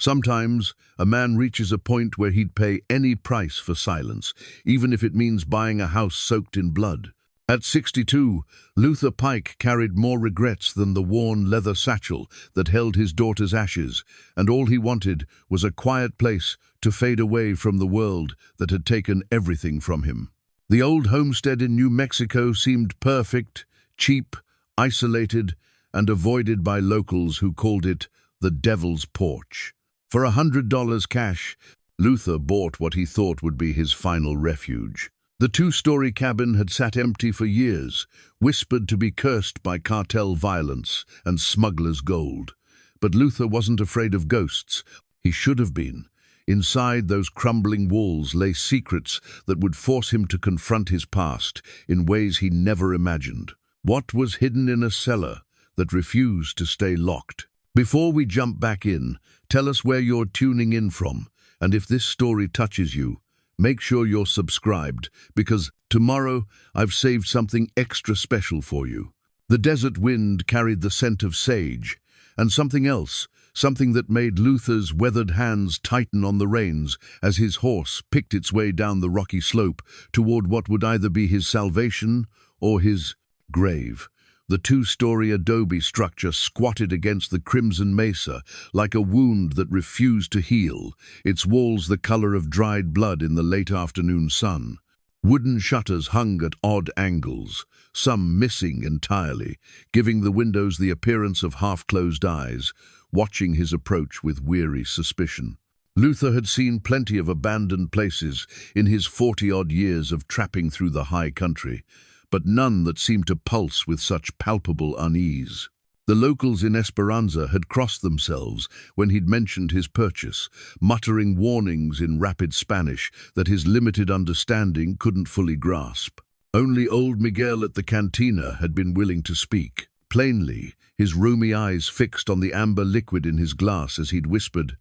Sometimes a man reaches a point where he'd pay any price for silence, even if it means buying a house soaked in blood. At 62, Luther Pike carried more regrets than the worn leather satchel that held his daughter's ashes, and all he wanted was a quiet place to fade away from the world that had taken everything from him. The old homestead in New Mexico seemed perfect, cheap, isolated, and avoided by locals who called it the Devil's Porch. For $100 cash, Luther bought what he thought would be his final refuge. The two-story cabin had sat empty for years, whispered to be cursed by cartel violence and smugglers' gold. But Luther wasn't afraid of ghosts. He should have been. Inside those crumbling walls lay secrets that would force him to confront his past in ways he never imagined. What was hidden in a cellar that refused to stay locked? Before we jump back in, tell us where you're tuning in from, and if this story touches you, make sure you're subscribed, because tomorrow I've saved something extra special for you. The desert wind carried the scent of sage, and something else, something that made Luther's weathered hands tighten on the reins as his horse picked its way down the rocky slope toward what would either be his salvation or his grave. The two-story adobe structure squatted against the crimson mesa like a wound that refused to heal, its walls the color of dried blood in the late afternoon sun. Wooden shutters hung at odd angles, some missing entirely, giving the windows the appearance of half-closed eyes, watching his approach with weary suspicion. Luther had seen plenty of abandoned places in his 40-odd years of trapping through the high country, but none that seemed to pulse with such palpable unease. The locals in Esperanza had crossed themselves when he'd mentioned his purchase, muttering warnings in rapid Spanish that his limited understanding couldn't fully grasp. Only old Miguel at the cantina had been willing to speak. Plainly, his rheumy eyes fixed on the amber liquid in his glass as he'd whispered,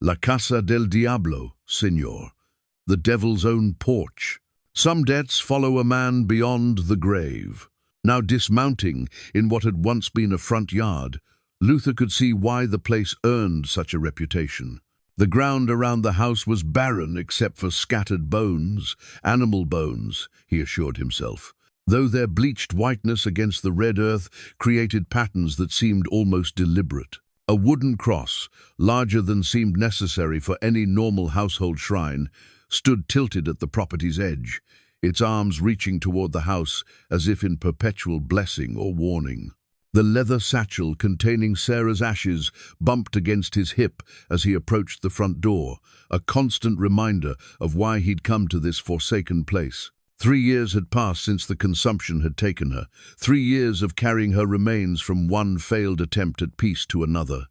"La Casa del Diablo, Señor, the devil's own porch. Some debts follow a man beyond the grave." Now dismounting in what had once been a front yard, Luther could see why the place earned such a reputation. The ground around the house was barren except for scattered bones, animal bones, he assured himself, though their bleached whiteness against the red earth created patterns that seemed almost deliberate. A wooden cross, larger than seemed necessary for any normal household shrine, stood tilted at the property's edge, its arms reaching toward the house as if in perpetual blessing or warning. The leather satchel containing Sarah's ashes bumped against his hip as he approached the front door, a constant reminder of why he'd come to this forsaken place. 3 years had passed since the consumption had taken her, 3 years of carrying her remains from one failed attempt at peace to another.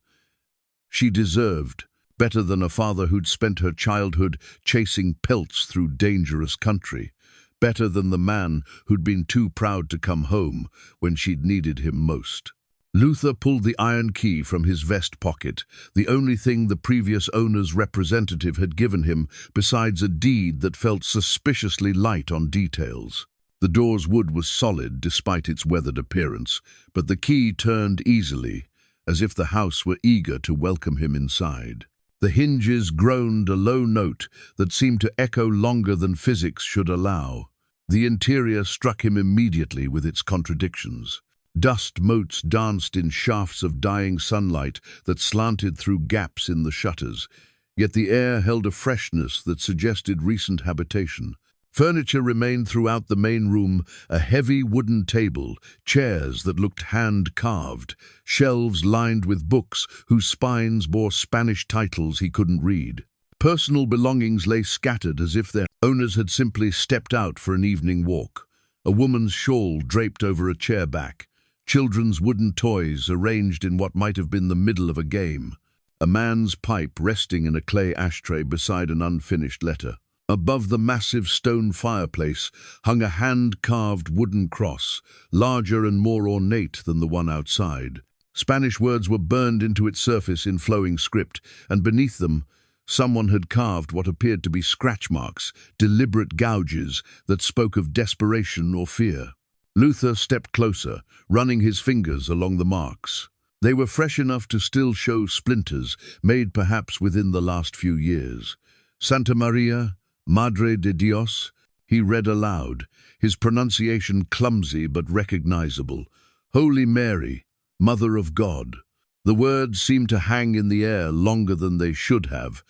She deserved better than a father who'd spent her childhood chasing pelts through dangerous country, better than the man who'd been too proud to come home when she'd needed him most. Luther pulled the iron key from his vest pocket, the only thing the previous owner's representative had given him besides a deed that felt suspiciously light on details. The door's wood was solid despite its weathered appearance, but the key turned easily, as if the house were eager to welcome him inside. The hinges groaned a low note that seemed to echo longer than physics should allow. The interior struck him immediately with its contradictions. Dust motes danced in shafts of dying sunlight that slanted through gaps in the shutters, yet the air held a freshness that suggested recent habitation. Furniture remained throughout the main room, a heavy wooden table, chairs that looked hand-carved, shelves lined with books whose spines bore Spanish titles he couldn't read. Personal belongings lay scattered as if their owners had simply stepped out for an evening walk. A woman's shawl draped over a chair back, children's wooden toys arranged in what might have been the middle of a game, a man's pipe resting in a clay ashtray beside an unfinished letter. Above the massive stone fireplace hung a hand-carved wooden cross, larger and more ornate than the one outside. Spanish words were burned into its surface in flowing script, and beneath them, someone had carved what appeared to be scratch marks, deliberate gouges that spoke of desperation or fear. Luther stepped closer, running his fingers along the marks. They were fresh enough to still show splinters, made perhaps within the last few years. Santa Maria, Madre de Dios, he read aloud, his pronunciation clumsy but recognizable. Holy Mary, Mother of God. The words seemed to hang in the air longer than they should have,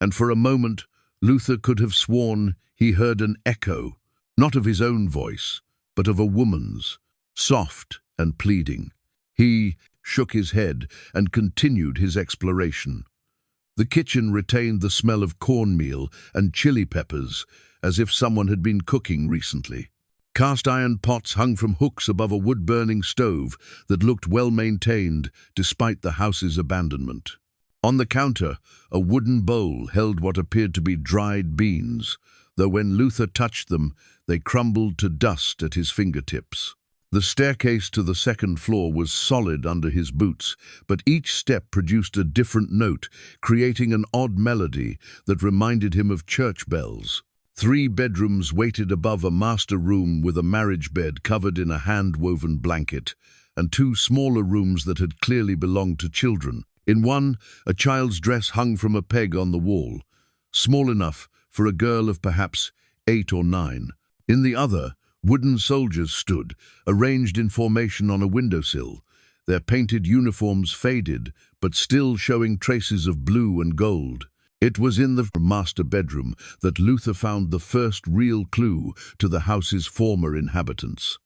and for a moment Luther could have sworn he heard an echo, not of his own voice, but of a woman's, soft and pleading. He shook his head and continued his exploration. The kitchen retained the smell of cornmeal and chili peppers, as if someone had been cooking recently. Cast-iron pots hung from hooks above a wood-burning stove that looked well-maintained despite the house's abandonment. On the counter, a wooden bowl held what appeared to be dried beans, though when Luther touched them, they crumbled to dust at his fingertips. The staircase to the second floor was solid under his boots, but each step produced a different note, creating an odd melody that reminded him of church bells. 3 bedrooms waited above a master room with a marriage bed covered in a hand-woven blanket, and 2 smaller rooms that had clearly belonged to children. In one, a child's dress hung from a peg on the wall, small enough for a girl of perhaps 8 or 9. In the other, wooden soldiers stood, arranged in formation on a windowsill, their painted uniforms faded, but still showing traces of blue and gold. It was in the master bedroom that Luther found the first real clue to the house's former inhabitants.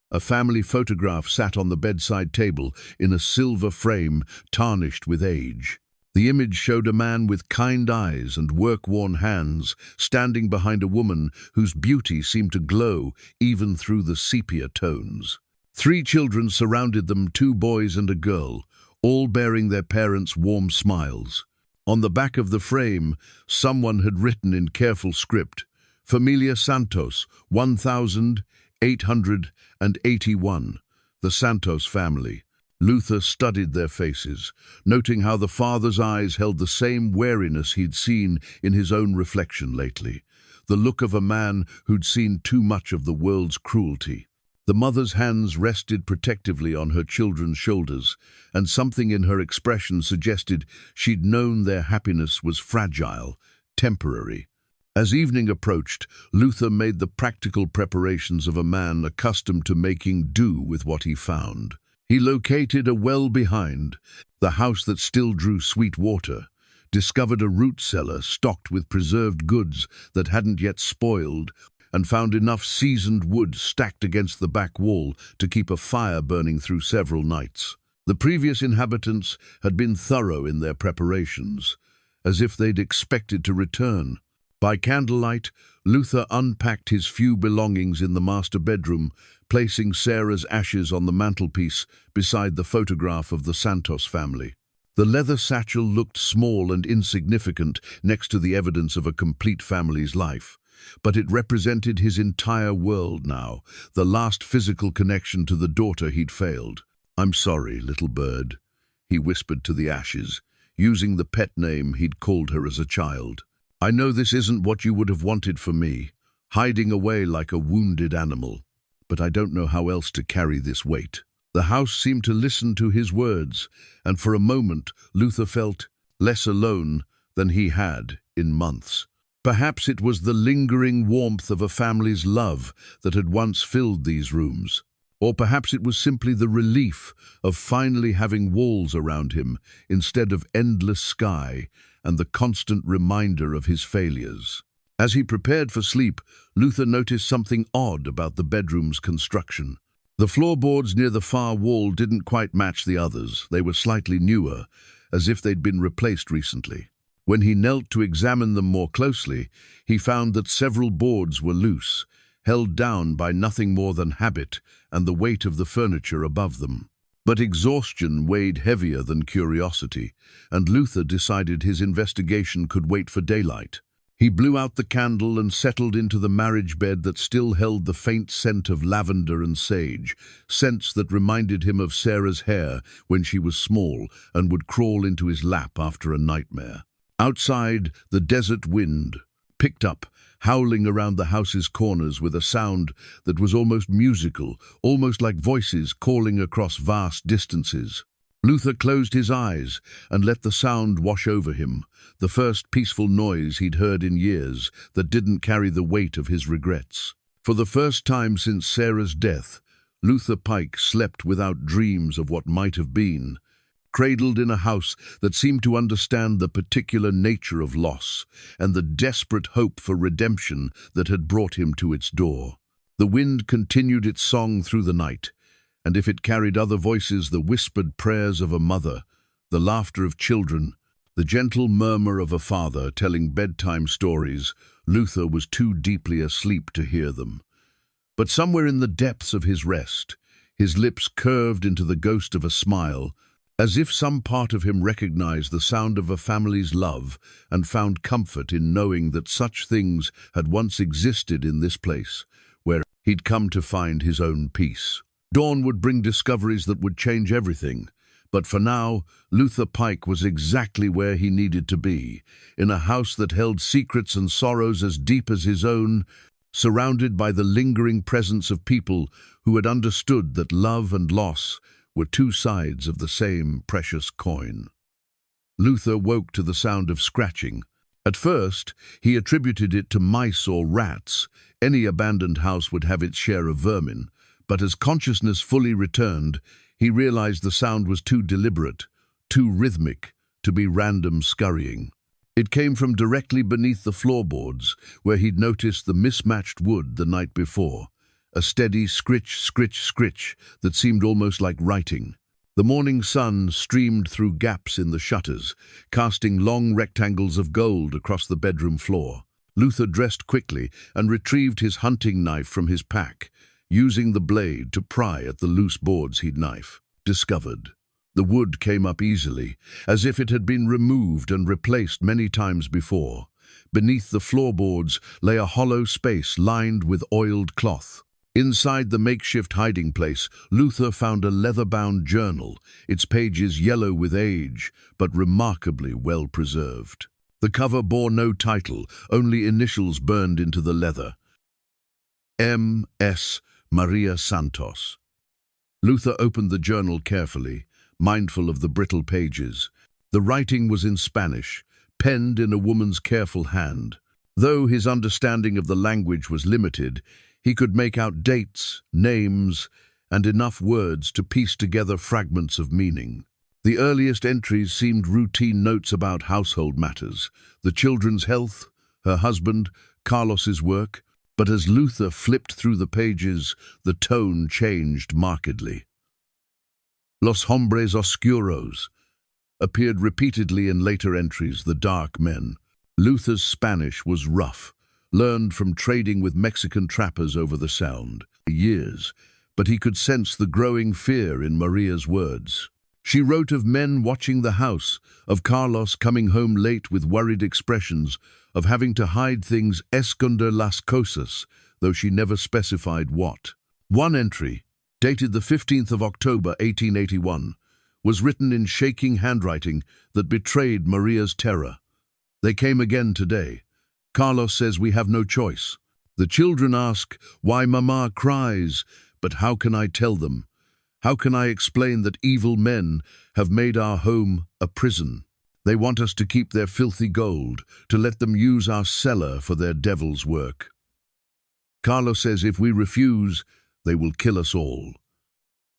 A family photograph sat on the bedside table in a silver frame tarnished with age. The image showed a man with kind eyes and work-worn hands standing behind a woman whose beauty seemed to glow even through the sepia tones. 3 children surrounded them, 2 boys and a girl, all bearing their parents' warm smiles. On the back of the frame, someone had written in careful script, Familia Santos, 1881, the Santos family. Luther studied their faces, noting how the father's eyes held the same wariness he'd seen in his own reflection lately, the look of a man who'd seen too much of the world's cruelty. The mother's hands rested protectively on her children's shoulders, and something in her expression suggested she'd known their happiness was fragile, temporary. As evening approached, Luther made the practical preparations of a man accustomed to making do with what he found. He located a well behind the house that still drew sweet water, discovered a root cellar stocked with preserved goods that hadn't yet spoiled, and found enough seasoned wood stacked against the back wall to keep a fire burning through several nights. The previous inhabitants had been thorough in their preparations, as if they'd expected to return. By candlelight, Luther unpacked his few belongings in the master bedroom, placing Sarah's ashes on the mantelpiece beside the photograph of the Santos family. The leather satchel looked small and insignificant next to the evidence of a complete family's life, but it represented his entire world now, the last physical connection to the daughter he'd failed. "I'm sorry, little bird," he whispered to the ashes, using the pet name he'd called her as a child. "I know this isn't what you would have wanted for me, hiding away like a wounded animal, but I don't know how else to carry this weight." The house seemed to listen to his words, and for a moment Luther felt less alone than he had in months. Perhaps it was the lingering warmth of a family's love that had once filled these rooms. Or perhaps it was simply the relief of finally having walls around him instead of endless sky and the constant reminder of his failures. As he prepared for sleep, Luther noticed something odd about the bedroom's construction. The floorboards near the far wall didn't quite match the others. They were slightly newer, as if they'd been replaced recently. When he knelt to examine them more closely, he found that several boards were loose, held down by nothing more than habit and the weight of the furniture above them. But exhaustion weighed heavier than curiosity, and Luther decided his investigation could wait for daylight. He blew out the candle and settled into the marriage bed that still held the faint scent of lavender and sage, scents that reminded him of Sarah's hair when she was small and would crawl into his lap after a nightmare. Outside, the desert wind picked up, howling around the house's corners with a sound that was almost musical, almost like voices calling across vast distances. Luther closed his eyes and let the sound wash over him, the first peaceful noise he'd heard in years that didn't carry the weight of his regrets. For the first time since Sarah's death, Luther Pike slept without dreams of what might have been, cradled in a house that seemed to understand the particular nature of loss and the desperate hope for redemption that had brought him to its door. The wind continued its song through the night, and if it carried other voices, the whispered prayers of a mother, the laughter of children, the gentle murmur of a father telling bedtime stories, Luther was too deeply asleep to hear them. But somewhere in the depths of his rest, his lips curved into the ghost of a smile, as if some part of him recognized the sound of a family's love and found comfort in knowing that such things had once existed in this place, where he'd come to find his own peace. Dawn would bring discoveries that would change everything, but for now, Luther Pike was exactly where he needed to be, in a house that held secrets and sorrows as deep as his own, surrounded by the lingering presence of people who had understood that love and loss were two sides of the same precious coin. Luther woke to the sound of scratching. At first, he attributed it to mice or rats. Any abandoned house would have its share of vermin, but as consciousness fully returned, he realized the sound was too deliberate, too rhythmic, to be random scurrying. It came from directly beneath the floorboards, where he'd noticed the mismatched wood the night before, a steady scritch, scritch, scritch that seemed almost like writing. The morning sun streamed through gaps in the shutters, casting long rectangles of gold across the bedroom floor. Luther dressed quickly and retrieved his hunting knife from his pack, using the blade to pry at the loose boards he'd discovered. The wood came up easily, as if it had been removed and replaced many times before. Beneath the floorboards lay a hollow space lined with oiled cloth. Inside the makeshift hiding place, Luther found a leather-bound journal, its pages yellow with age, but remarkably well preserved. The cover bore no title, only initials burned into the leather. M.S. Maria Santos. Luther opened the journal carefully, mindful of the brittle pages. The writing was in Spanish, penned in a woman's careful hand. Though his understanding of the language was limited, he could make out dates, names, and enough words to piece together fragments of meaning. The earliest entries seemed routine notes about household matters, the children's health, her husband, Carlos's work, but as Luther flipped through the pages, the tone changed markedly. Los hombres oscuros appeared repeatedly in later entries, the dark men. Luther's Spanish was rough, learned from trading with Mexican trappers over the Sound for years, but he could sense the growing fear in Maria's words. She wrote of men watching the house, of Carlos coming home late with worried expressions, of having to hide things esconder las cosas, though she never specified what. One entry, dated the 15th of October 1881, was written in shaking handwriting that betrayed Maria's terror. They came again today. Carlos says we have no choice. The children ask why Mama cries, but how can I tell them? How can I explain that evil men have made our home a prison? They want us to keep their filthy gold, to let them use our cellar for their devil's work. Carlos says if we refuse, they will kill us all.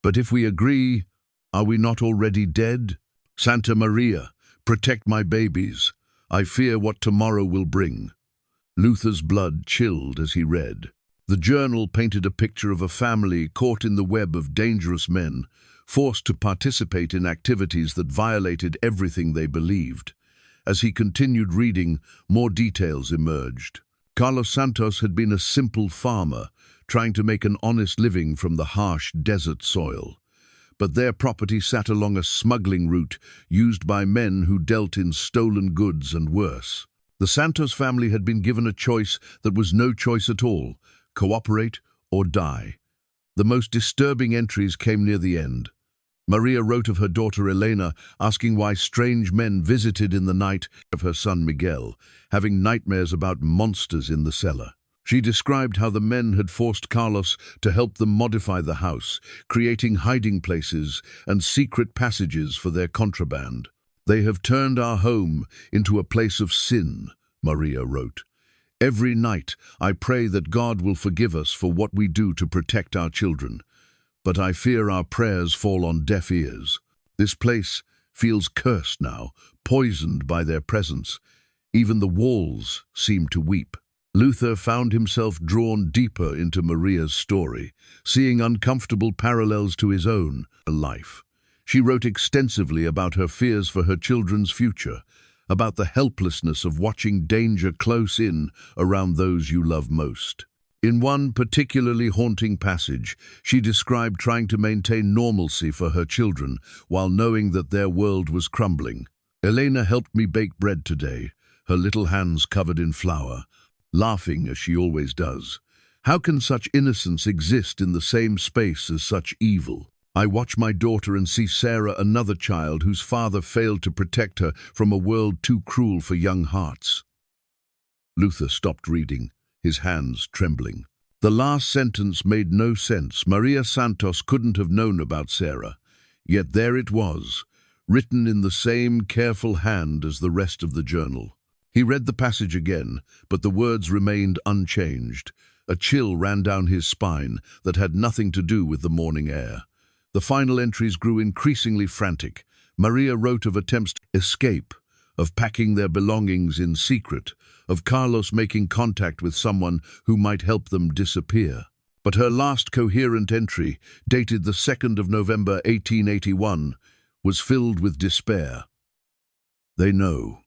But if we agree, are we not already dead? Santa Maria, protect my babies. I fear what tomorrow will bring. Luther's blood chilled as he read. The journal painted a picture of a family caught in the web of dangerous men, forced to participate in activities that violated everything they believed. As he continued reading, more details emerged. Carlos Santos had been a simple farmer, trying to make an honest living from the harsh desert soil. But their property sat along a smuggling route used by men who dealt in stolen goods and worse. The Santos family had been given a choice that was no choice at all: cooperate or die. The most disturbing entries came near the end. Maria wrote of her daughter Elena, asking why strange men visited in the night, of her son Miguel, having nightmares about monsters in the cellar. She described how the men had forced Carlos to help them modify the house, creating hiding places and secret passages for their contraband. "They have turned our home into a place of sin," Maria wrote. "Every night I pray that God will forgive us for what we do to protect our children. But I fear our prayers fall on deaf ears. This place feels cursed now, poisoned by their presence. Even the walls seem to weep." Luther found himself drawn deeper into Maria's story, seeing uncomfortable parallels to his own life. She wrote extensively about her fears for her children's future, about the helplessness of watching danger close in around those you love most. In one particularly haunting passage, she described trying to maintain normalcy for her children while knowing that their world was crumbling. "Elena helped me bake bread today, her little hands covered in flour, laughing as she always does. How can such innocence exist in the same space as such evil? I watch my daughter and see Sarah, another child whose father failed to protect her from a world too cruel for young hearts." Luther stopped reading, his hands trembling. The last sentence made no sense. Maria Santos couldn't have known about Sarah. Yet there it was, written in the same careful hand as the rest of the journal. He read the passage again, but the words remained unchanged. A chill ran down his spine that had nothing to do with the morning air. The final entries grew increasingly frantic. Maria wrote of attempts to escape, of packing their belongings in secret, of Carlos making contact with someone who might help them disappear. But her last coherent entry, dated the 2nd of November 1881, was filled with despair. "They know.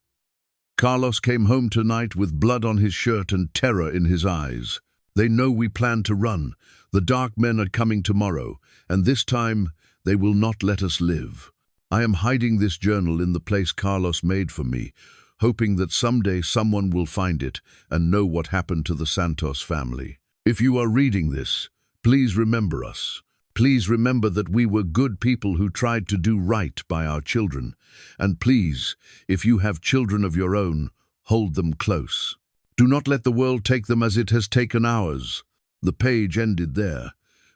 Carlos came home tonight with blood on his shirt and terror in his eyes. They know we plan to run. The dark men are coming tomorrow, and this time they will not let us live. I am hiding this journal in the place Carlos made for me, hoping that someday someone will find it and know what happened to the Santos family. If you are reading this, please remember us. Please remember that we were good people who tried to do right by our children. And please, if you have children of your own, hold them close. Do not let the world take them as it has taken ours." The page ended there,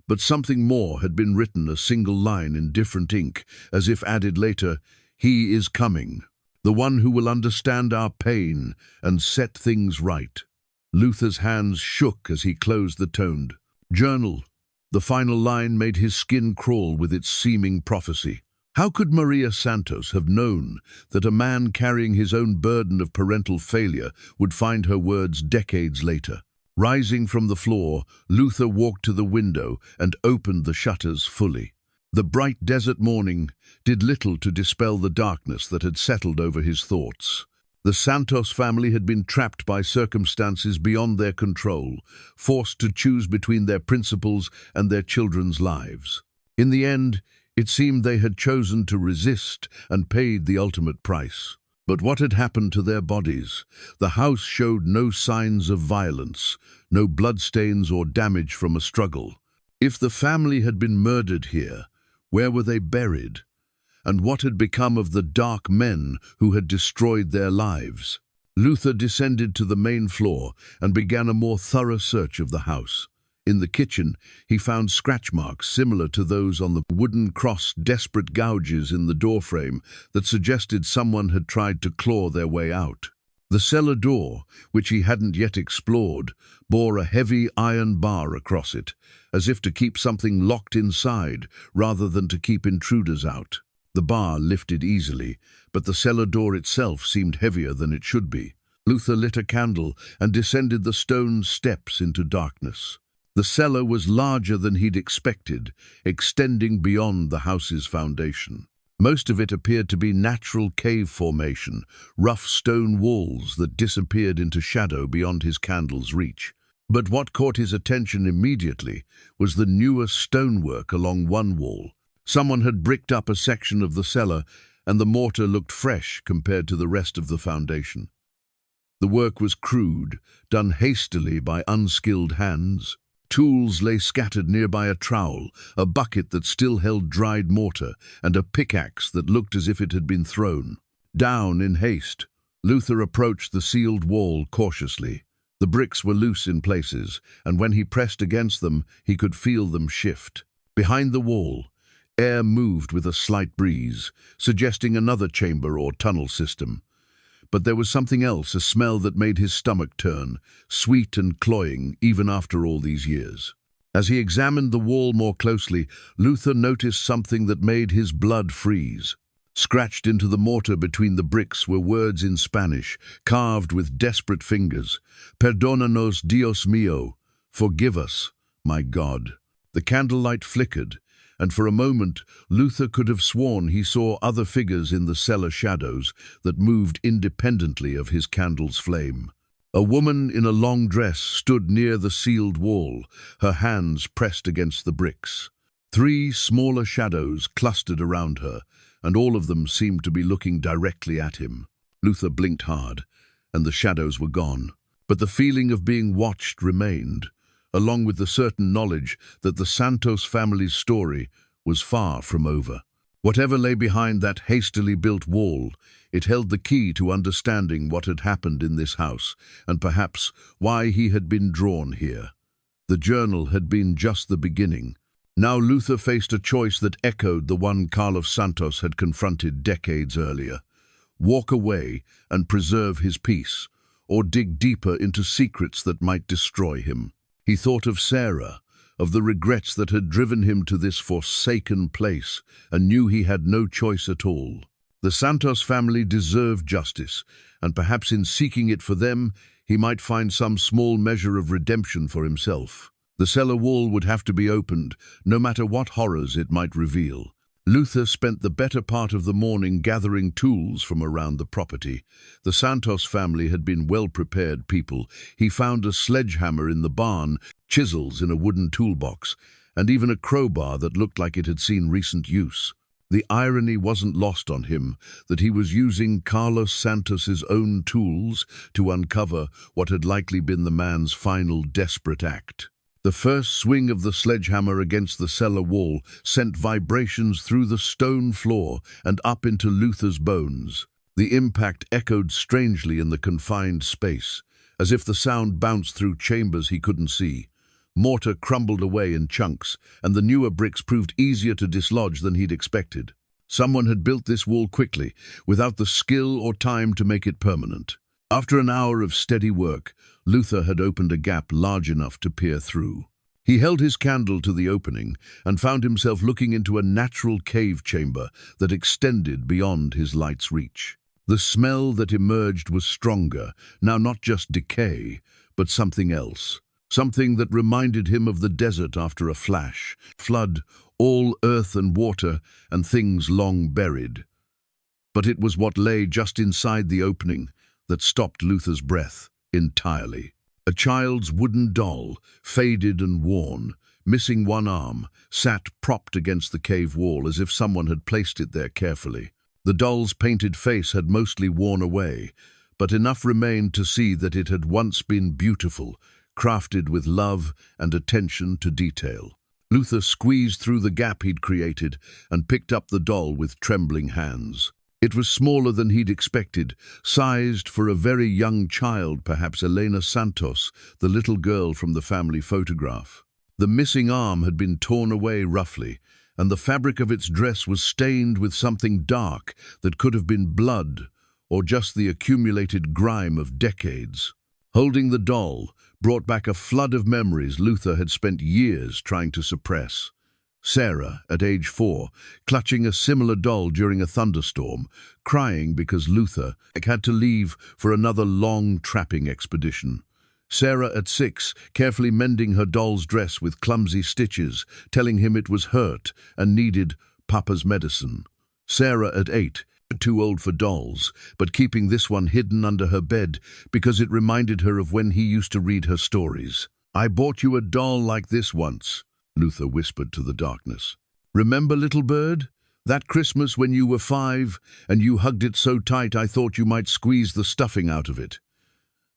but something more had been written, a single line in different ink, as if added later. "He is coming, the one who will understand our pain and set things right." Luther's hands shook as he closed the toned journal. The final line made his skin crawl with its seeming prophecy. How could Maria Santos have known that a man carrying his own burden of parental failure would find her words decades later? Rising from the floor, Luther walked to the window and opened the shutters fully. The bright desert morning did little to dispel the darkness that had settled over his thoughts. The Santos family had been trapped by circumstances beyond their control, forced to choose between their principles and their children's lives. In the end, it seemed they had chosen to resist and paid the ultimate price. But what had happened to their bodies? The house showed no signs of violence, no bloodstains or damage from a struggle. If the family had been murdered here, where were they buried? And what had become of the dark men who had destroyed their lives? Luther descended to the main floor and began a more thorough search of the house. In the kitchen, he found scratch marks similar to those on the wooden cross, desperate gouges in the doorframe that suggested someone had tried to claw their way out. The cellar door, which he hadn't yet explored, bore a heavy iron bar across it, as if to keep something locked inside rather than to keep intruders out. The bar lifted easily, but the cellar door itself seemed heavier than it should be. Luther lit a candle and descended the stone steps into darkness. The cellar was larger than he'd expected, extending beyond the house's foundation. Most of it appeared to be natural cave formation, rough stone walls that disappeared into shadow beyond his candle's reach. But what caught his attention immediately was the newer stonework along one wall. Someone had bricked up a section of the cellar, and the mortar looked fresh compared to the rest of the foundation. The work was crude, done hastily by unskilled hands. Tools lay scattered nearby: a trowel, a bucket that still held dried mortar, and a pickaxe that looked as if it had been thrown. Down in haste, Luther approached the sealed wall cautiously. The bricks were loose in places, and when he pressed against them, he could feel them shift. Behind the wall, air moved with a slight breeze, suggesting another chamber or tunnel system. But there was something else, a smell that made his stomach turn, sweet and cloying even after all these years. As he examined the wall more closely, Luther noticed something that made his blood freeze. Scratched into the mortar between the bricks were words in Spanish, carved with desperate fingers. "Perdónanos, Dios mío," forgive us, my God. The candlelight flickered, and for a moment Luther could have sworn he saw other figures in the cellar shadows that moved independently of his candle's flame. A woman in a long dress stood near the sealed wall, her hands pressed against the bricks. 3 smaller shadows clustered around her, and all of them seemed to be looking directly at him. Luther blinked hard, and the shadows were gone. But the feeling of being watched remained, along with the certain knowledge that the Santos family's story was far from over. Whatever lay behind that hastily built wall, it held the key to understanding what had happened in this house, and perhaps why he had been drawn here. The journal had been just the beginning. Now Luther faced a choice that echoed the one Carlos Santos had confronted decades earlier. Walk away and preserve his peace, or dig deeper into secrets that might destroy him. He thought of Sarah, of the regrets that had driven him to this forsaken place, and knew he had no choice at all. The Santos family deserved justice, and perhaps in seeking it for them, he might find some small measure of redemption for himself. The cellar wall would have to be opened, no matter what horrors it might reveal. Luther spent the better part of the morning gathering tools from around the property. The Santos family had been well-prepared people. He found a sledgehammer in the barn, chisels in a wooden toolbox, and even a crowbar that looked like it had seen recent use. The irony wasn't lost on him that he was using Carlos Santos's own tools to uncover what had likely been the man's final desperate act. The first swing of the sledgehammer against the cellar wall sent vibrations through the stone floor and up into Luther's bones. The impact echoed strangely in the confined space, as if the sound bounced through chambers he couldn't see. Mortar crumbled away in chunks, and the newer bricks proved easier to dislodge than he'd expected. Someone had built this wall quickly, without the skill or time to make it permanent. After an hour of steady work, Luther had opened a gap large enough to peer through. He held his candle to the opening and found himself looking into a natural cave chamber that extended beyond his light's reach. The smell that emerged was stronger, now not just decay, but something else. Something that reminded him of the desert after a flash, flood, all earth and water, and things long buried. But it was what lay just inside the opening that stopped Luther's breath entirely. A child's wooden doll, faded and worn, missing one arm, sat propped against the cave wall as if someone had placed it there carefully. The doll's painted face had mostly worn away, but enough remained to see that it had once been beautiful, crafted with love and attention to detail. Luther squeezed through the gap he'd created and picked up the doll with trembling hands. It was smaller than he'd expected, sized for a very young child, perhaps Elena Santos, the little girl from the family photograph. The missing arm had been torn away roughly, and the fabric of its dress was stained with something dark that could have been blood or just the accumulated grime of decades. Holding the doll brought back a flood of memories Luther had spent years trying to suppress. Sarah, at age 4, clutching a similar doll during a thunderstorm, crying because Luther had to leave for another long trapping expedition. Sarah, at 6, carefully mending her doll's dress with clumsy stitches, telling him it was hurt and needed Papa's medicine. Sarah, at 8, too old for dolls, but keeping this one hidden under her bed because it reminded her of when he used to read her stories. "I bought you a doll like this once," Luther whispered to the darkness. "Remember, little bird? That Christmas when you were 5 and you hugged it so tight I thought you might squeeze the stuffing out of it."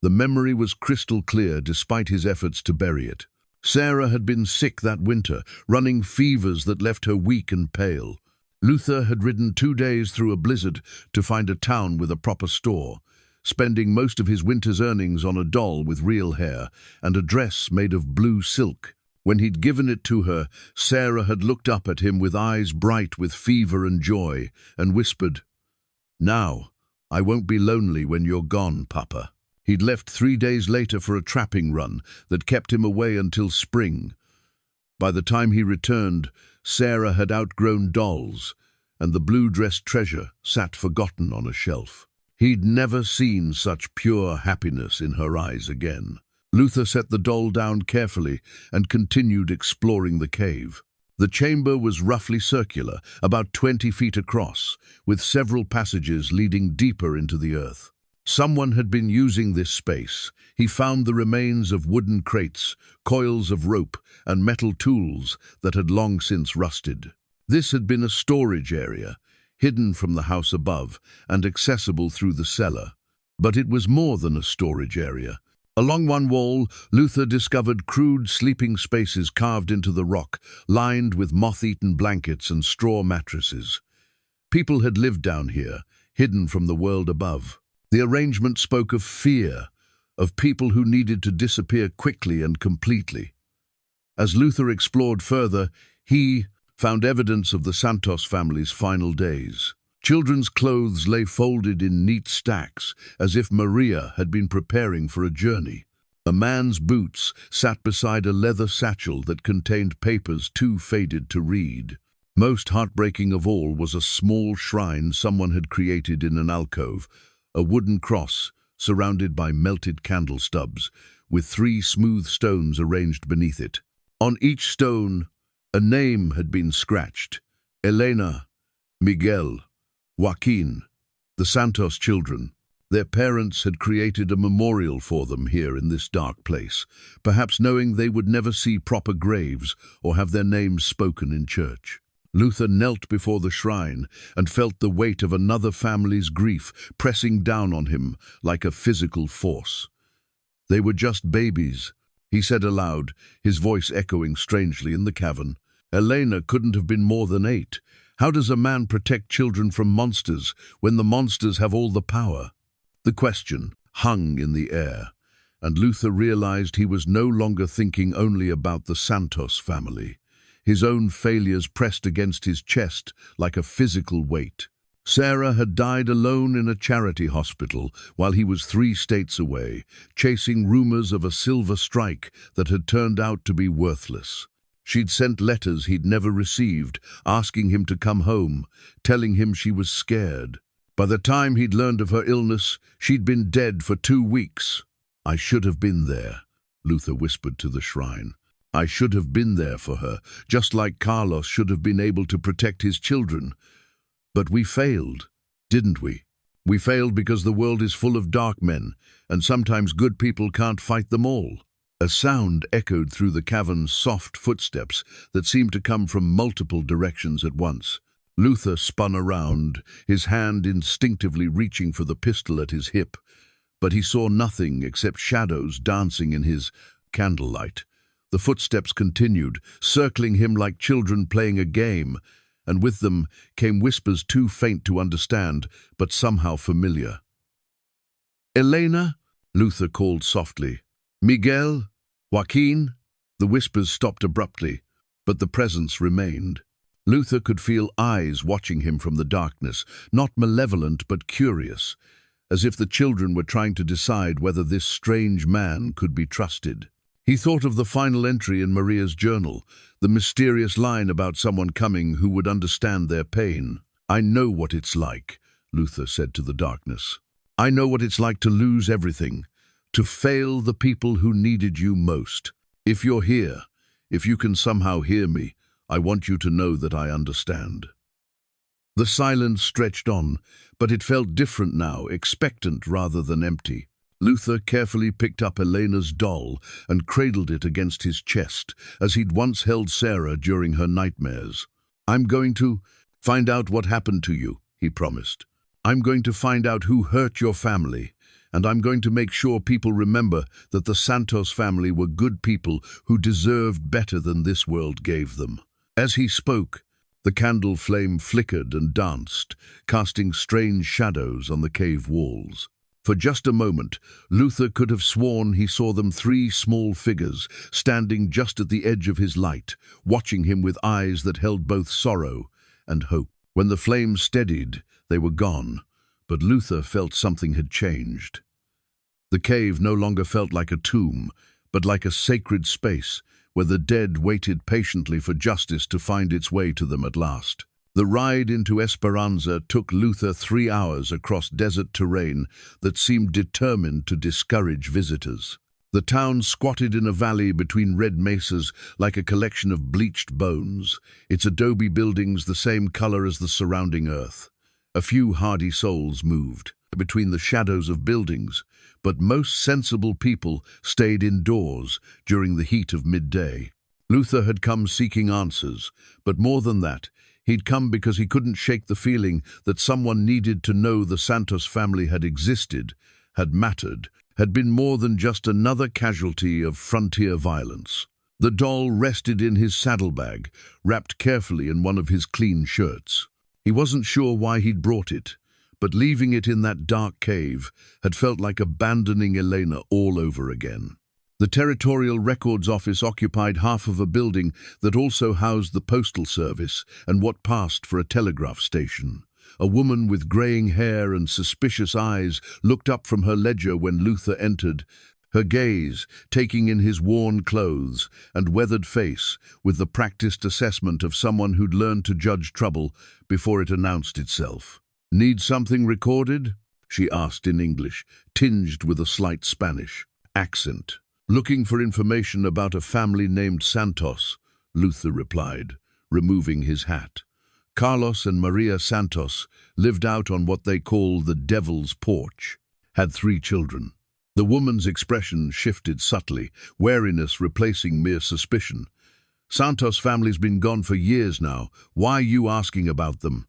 The memory was crystal clear despite his efforts to bury it. Sarah had been sick that winter, running fevers that left her weak and pale. Luther had ridden 2 days through a blizzard to find a town with a proper store. spending most of his winter's earnings on a doll with real hair and a dress made of blue silk. When he'd given it to her, Sarah had looked up at him with eyes bright with fever and joy and whispered, "Now, I won't be lonely when you're gone, Papa." He'd left 3 days later for a trapping run that kept him away until spring. By the time he returned, Sarah had outgrown dolls, and the blue-dressed treasure sat forgotten on a shelf. He'd never seen such pure happiness in her eyes again. Luther set the doll down carefully and continued exploring the cave. The chamber was roughly circular, about 20 feet across, with several passages leading deeper into the earth. Someone had been using this space. He found the remains of wooden crates, coils of rope, and metal tools that had long since rusted. This had been a storage area, hidden from the house above and accessible through the cellar. But it was more than a storage area. Along one wall, Luther discovered crude sleeping spaces carved into the rock, lined with moth-eaten blankets and straw mattresses. People had lived down here, hidden from the world above. The arrangement spoke of fear, of people who needed to disappear quickly and completely. As Luther explored further, he found evidence of the Santos family's final days. Children's clothes lay folded in neat stacks, as if Maria had been preparing for a journey. A man's boots sat beside a leather satchel that contained papers too faded to read. Most heartbreaking of all was a small shrine someone had created in an alcove, a wooden cross surrounded by melted candle stubs, with 3 smooth stones arranged beneath it. On each stone, a name had been scratched: Elena, Miguel, Joaquin, the Santos children. Their parents had created a memorial for them here in this dark place, perhaps knowing they would never see proper graves or have their names spoken in church. Luther knelt before the shrine and felt the weight of another family's grief pressing down on him like a physical force. "They were just babies," he said aloud, his voice echoing strangely in the cavern. "Elena couldn't have been more than 8. How does a man protect children from monsters when the monsters have all the power?" The question hung in the air, and Luther realized he was no longer thinking only about the Santos family. His own failures pressed against his chest like a physical weight. Sarah had died alone in a charity hospital while he was 3 states away, chasing rumors of a silver strike that had turned out to be worthless. She'd sent letters he'd never received, asking him to come home, telling him she was scared. By the time he'd learned of her illness, she'd been dead for 2 weeks. "I should have been there," Luther whispered to the shrine. "I should have been there for her, just like Carlos should have been able to protect his children. But we failed, didn't we? We failed because the world is full of dark men, and sometimes good people can't fight them all." A sound echoed through the cavern's soft footsteps that seemed to come from multiple directions at once. Luther spun around, his hand instinctively reaching for the pistol at his hip, but he saw nothing except shadows dancing in his candlelight. The footsteps continued, circling him like children playing a game, and with them came whispers too faint to understand, but somehow familiar. "Elena?" Luther called softly. "Miguel? Joaquin?" The whispers stopped abruptly, but the presence remained. Luther could feel eyes watching him from the darkness, not malevolent but curious, as if the children were trying to decide whether this strange man could be trusted. He thought of the final entry in Maria's journal, the mysterious line about someone coming who would understand their pain. "I know what it's like," Luther said to the darkness. "I know what it's like to lose everything, to fail the people who needed you most. If you're here, if you can somehow hear me, I want you to know that I understand." The silence stretched on, but it felt different now, expectant rather than empty. Luther carefully picked up Elena's doll and cradled it against his chest, as he'd once held Sarah during her nightmares. "I'm going to find out what happened to you," he promised. "I'm going to find out who hurt your family, and I'm going to make sure people remember that the Santos family were good people who deserved better than this world gave them." As he spoke, the candle flame flickered and danced, casting strange shadows on the cave walls. For just a moment, Luther could have sworn he saw them, three small figures, standing just at the edge of his light, watching him with eyes that held both sorrow and hope. When the flames steadied, they were gone, but Luther felt something had changed. The cave no longer felt like a tomb, but like a sacred space where the dead waited patiently for justice to find its way to them at last. The ride into Esperanza took Luther 3 hours across desert terrain that seemed determined to discourage visitors. The town squatted in a valley between red mesas like a collection of bleached bones, its adobe buildings the same color as the surrounding earth. A few hardy souls moved between the shadows of buildings, but most sensible people stayed indoors during the heat of midday. Luther had come seeking answers, but more than that, he'd come because he couldn't shake the feeling that someone needed to know the Santos family had existed, had mattered, had been more than just another casualty of frontier violence. The doll rested in his saddlebag, wrapped carefully in one of his clean shirts. He wasn't sure why he'd brought it, but leaving it in that dark cave had felt like abandoning Elena all over again. The Territorial Records Office occupied half of a building that also housed the postal service and what passed for a telegraph station. A woman with graying hair and suspicious eyes looked up from her ledger when Luther entered, her gaze taking in his worn clothes and weathered face with the practiced assessment of someone who'd learned to judge trouble before it announced itself. "Need something recorded?" she asked in English, tinged with a slight Spanish accent. "Looking for information about a family named Santos," Luther replied, removing his hat. Carlos and Maria Santos lived out on what they call the Devil's Porch, had 3 children. The woman's expression shifted subtly, wariness replacing mere suspicion. "Santos family's been gone for years now. Why are you asking about them?"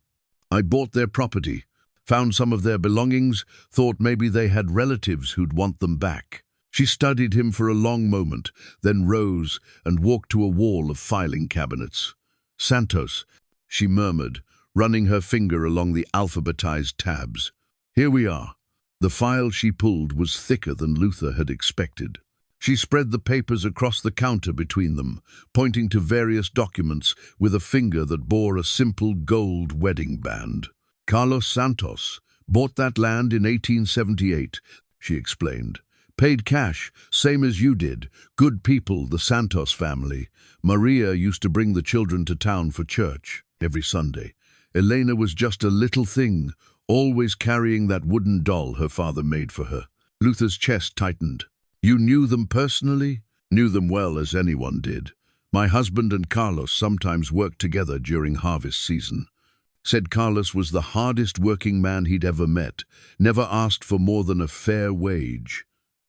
"I bought their property, found some of their belongings, thought maybe they had relatives who'd want them back." She studied him for a long moment, then rose and walked to a wall of filing cabinets. "Santos," she murmured, running her finger along the alphabetized tabs. "Here we are." The file she pulled was thicker than Luther had expected. She spread the papers across the counter between them, pointing to various documents with a finger that bore a simple gold wedding band. "Carlos Santos bought that land in 1878, she explained. "Paid cash, same as you did. Good people, the Santos family. Maria used to bring the children to town for church every Sunday. Elena was just a little thing, always carrying that wooden doll her father made for her." Luther's chest tightened. "You knew them personally?" "Knew them well, as anyone did. My husband and Carlos sometimes worked together during harvest season. Said Carlos was the hardest working man he'd ever met, never asked for more than a fair wage."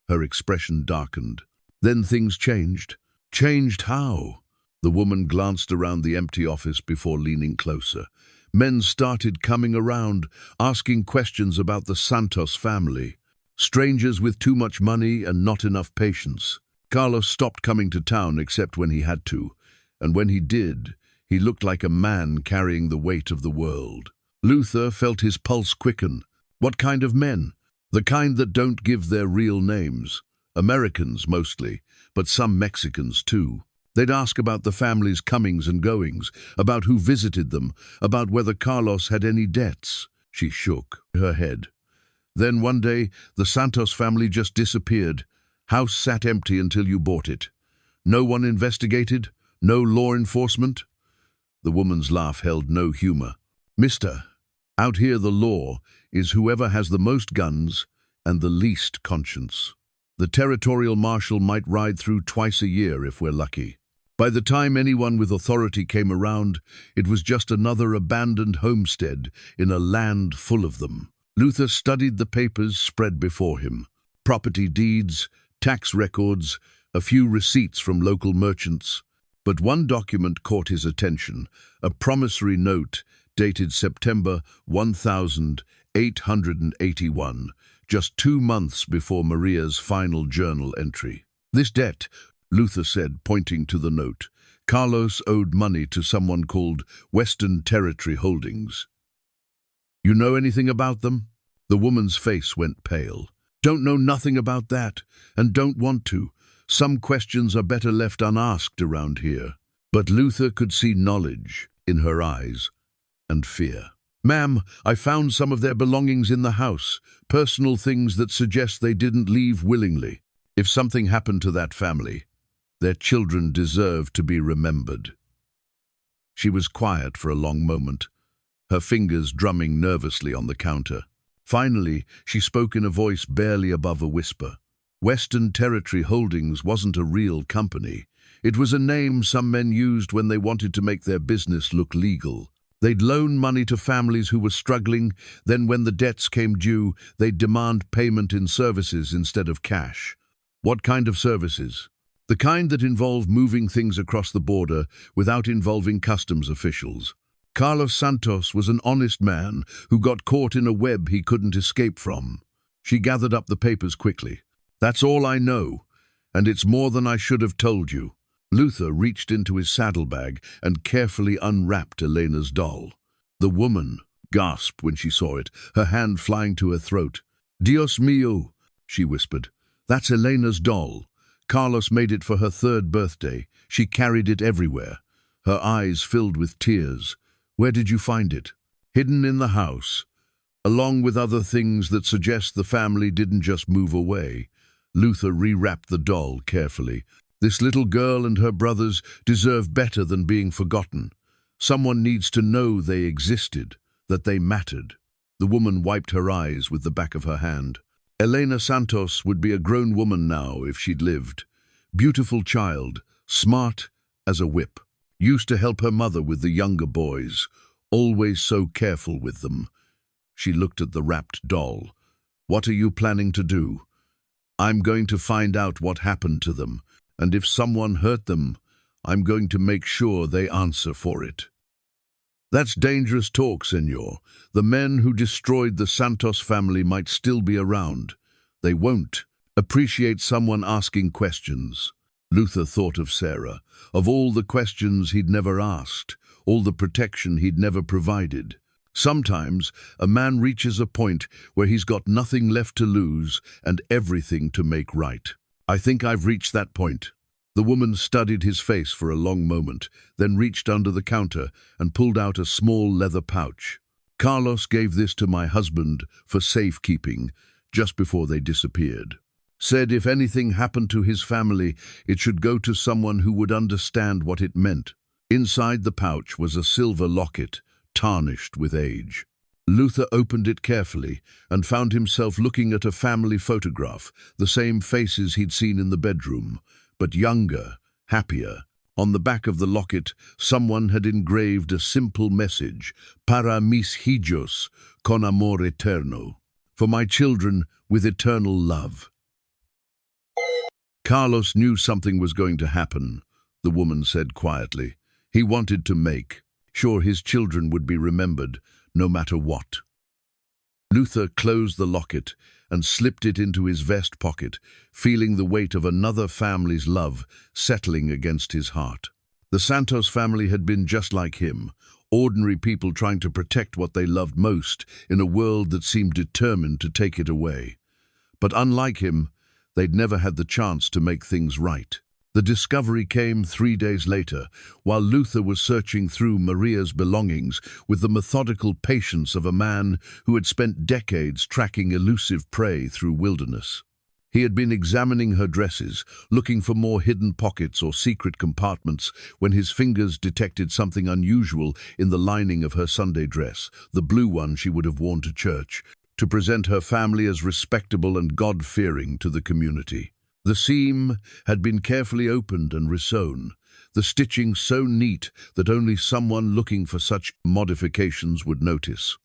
Her expression darkened. "Then things changed." "Changed how?" The woman glanced around the empty office before leaning closer. "Men started coming around, asking questions about the Santos family. Strangers with too much money and not enough patience. Carlos stopped coming to town except when he had to, and when he did, he looked like a man carrying the weight of the world." Luther felt his pulse quicken. "What kind of men?" "The kind that don't give their real names. Americans mostly, but some Mexicans too. They'd ask about the family's comings and goings, about who visited them, about whether Carlos had any debts." She shook her head. "Then one day, the Santos family just disappeared. House sat empty until you bought it. No one investigated? No law enforcement?" The woman's laugh held no humor. "Mister, out here the law is whoever has the most guns and the least conscience. The territorial marshal might ride through twice a year if we're lucky. By the time anyone with authority came around, it was just another abandoned homestead in a land full of them." Luther studied the papers spread before him. Property deeds, tax records, a few receipts from local merchants. But one document caught his attention, a promissory note dated September 1881, just 2 months before Maria's final journal entry. "This debt," Luther said, pointing to the note. "Carlos owed money to someone called Western Territory Holdings. You know anything about them?" The woman's face went pale. Don't know nothing about that, and don't want to. Some questions are better left unasked around here. But Luther could see knowledge in her eyes and fear. Ma'am, I found some of their belongings in the house, personal things that suggest they didn't leave willingly. If something happened to that family, their children deserve to be remembered. She was quiet for a long moment, her fingers drumming nervously on the counter. Finally, she spoke in a voice barely above a whisper. Western Territory Holdings wasn't a real company. It was a name some men used when they wanted to make their business look legal. They'd loan money to families who were struggling, then when the debts came due, they'd demand payment in services instead of cash. What kind of services? The kind that involve moving things across the border without involving customs officials. Carlos Santos was an honest man who got caught in a web he couldn't escape from. She gathered up the papers quickly. That's all I know, and it's more than I should have told you. Luther reached into his saddlebag and carefully unwrapped Elena's doll. The woman gasped when she saw it, her hand flying to her throat. Dios mío, she whispered. That's Elena's doll. Carlos made it for her 3rd birthday. She carried it everywhere. Her eyes filled with tears. Where did you find it? Hidden in the house, along with other things that suggest the family didn't just move away. Luther rewrapped the doll carefully. This little girl and her brothers deserve better than being forgotten. Someone needs to know they existed, that they mattered. The woman wiped her eyes with the back of her hand. Elena Santos would be a grown woman now if she'd lived. Beautiful child, smart as a whip. Used to help her mother with the younger boys, always so careful with them. She looked at the wrapped doll. What are you planning to do? I'm going to find out what happened to them, and if someone hurt them, I'm going to make sure they answer for it. That's dangerous talk, senor. The men who destroyed the Santos family might still be around. They won't appreciate someone asking questions. Luther thought of Sarah, of all the questions he'd never asked, all the protection he'd never provided. Sometimes a man reaches a point where he's got nothing left to lose and everything to make right. I think I've reached that point. The woman studied his face for a long moment, then reached under the counter and pulled out a small leather pouch. Carlos gave this to my husband for safekeeping just before they disappeared. Said if anything happened to his family, it should go to someone who would understand what it meant. Inside the pouch was a silver locket, tarnished with age. Luther opened it carefully and found himself looking at a family photograph, the same faces he'd seen in the bedroom, but younger, happier. On the back of the locket, someone had engraved a simple message, Para mis hijos con amor eterno, for my children with eternal love. Carlos knew something was going to happen, the woman said quietly. He wanted to make sure his children would be remembered, no matter what. Luther closed the locket and slipped it into his vest pocket, feeling the weight of another family's love settling against his heart. The Santos family had been just like him, ordinary people trying to protect what they loved most in a world that seemed determined to take it away. But unlike him, they'd never had the chance to make things right. The discovery came 3 days later, while Luther was searching through Maria's belongings with the methodical patience of a man who had spent decades tracking elusive prey through wilderness. He had been examining her dresses, looking for more hidden pockets or secret compartments, when his fingers detected something unusual in the lining of her Sunday dress, the blue one she would have worn to church, to present her family as respectable and God-fearing to the community. The seam had been carefully opened and resewn, the stitching so neat that only someone looking for such modifications would notice.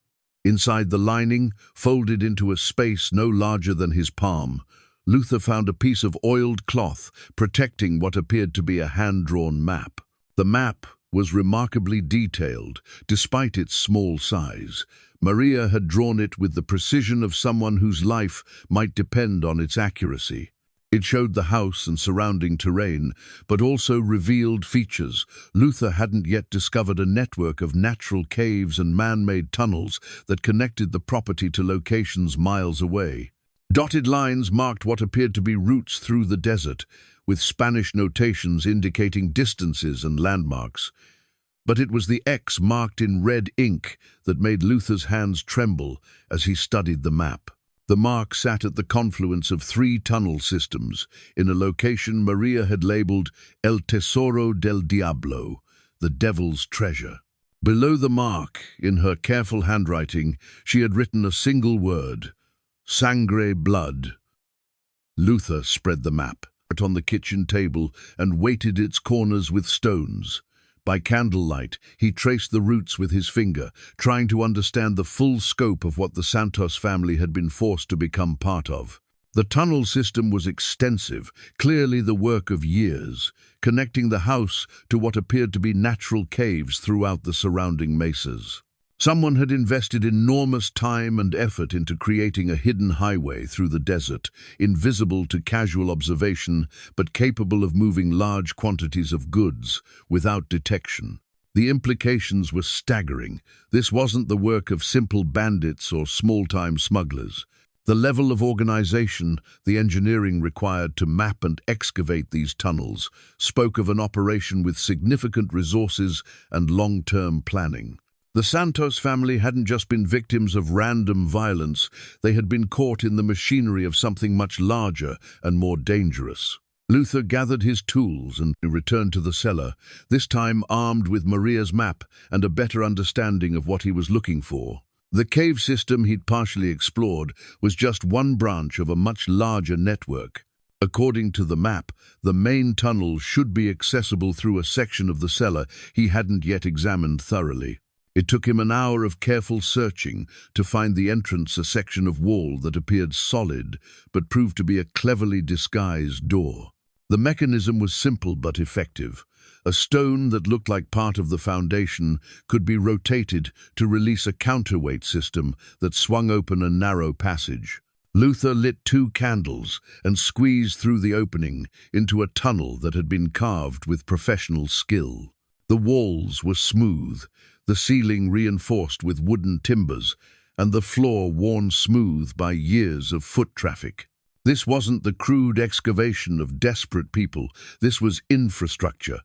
Inside the lining, folded into a space no larger than his palm, Luther found a piece of oiled cloth protecting what appeared to be a hand-drawn map. The map was remarkably detailed, despite its small size. Maria had drawn it with the precision of someone whose life might depend on its accuracy. It showed the house and surrounding terrain, but also revealed features. Luther hadn't yet discovered a network of natural caves and man-made tunnels that connected the property to locations miles away. Dotted lines marked what appeared to be routes through the desert, with Spanish notations indicating distances and landmarks. But it was the X marked in red ink that made Luther's hands tremble as he studied the map. The mark sat at the confluence of 3 tunnel systems, in a location Maria had labeled El Tesoro del Diablo, the Devil's Treasure. Below the mark, in her careful handwriting, she had written a single word: Sangre, blood. Luther spread the map on the kitchen table and weighted its corners with stones. By candlelight, he traced the routes with his finger, trying to understand the full scope of what the Santos family had been forced to become part of. The tunnel system was extensive, clearly the work of years, connecting the house to what appeared to be natural caves throughout the surrounding mesas. Someone had invested enormous time and effort into creating a hidden highway through the desert, invisible to casual observation, but capable of moving large quantities of goods without detection. The implications were staggering. This wasn't the work of simple bandits or small-time smugglers. The level of organization, the engineering required to map and excavate these tunnels, spoke of an operation with significant resources and long-term planning. The Santos family hadn't just been victims of random violence, they had been caught in the machinery of something much larger and more dangerous. Luther gathered his tools and returned to the cellar, this time armed with Maria's map and a better understanding of what he was looking for. The cave system he'd partially explored was just one branch of a much larger network. According to the map, the main tunnel should be accessible through a section of the cellar he hadn't yet examined thoroughly. It took him an hour of careful searching to find the entrance, a section of wall that appeared solid but proved to be a cleverly disguised door. The mechanism was simple but effective. A stone that looked like part of the foundation could be rotated to release a counterweight system that swung open a narrow passage. Luther lit 2 candles and squeezed through the opening into a tunnel that had been carved with professional skill. The walls were smooth, the ceiling reinforced with wooden timbers, and the floor worn smooth by years of foot traffic. This wasn't the crude excavation of desperate people. This was infrastructure,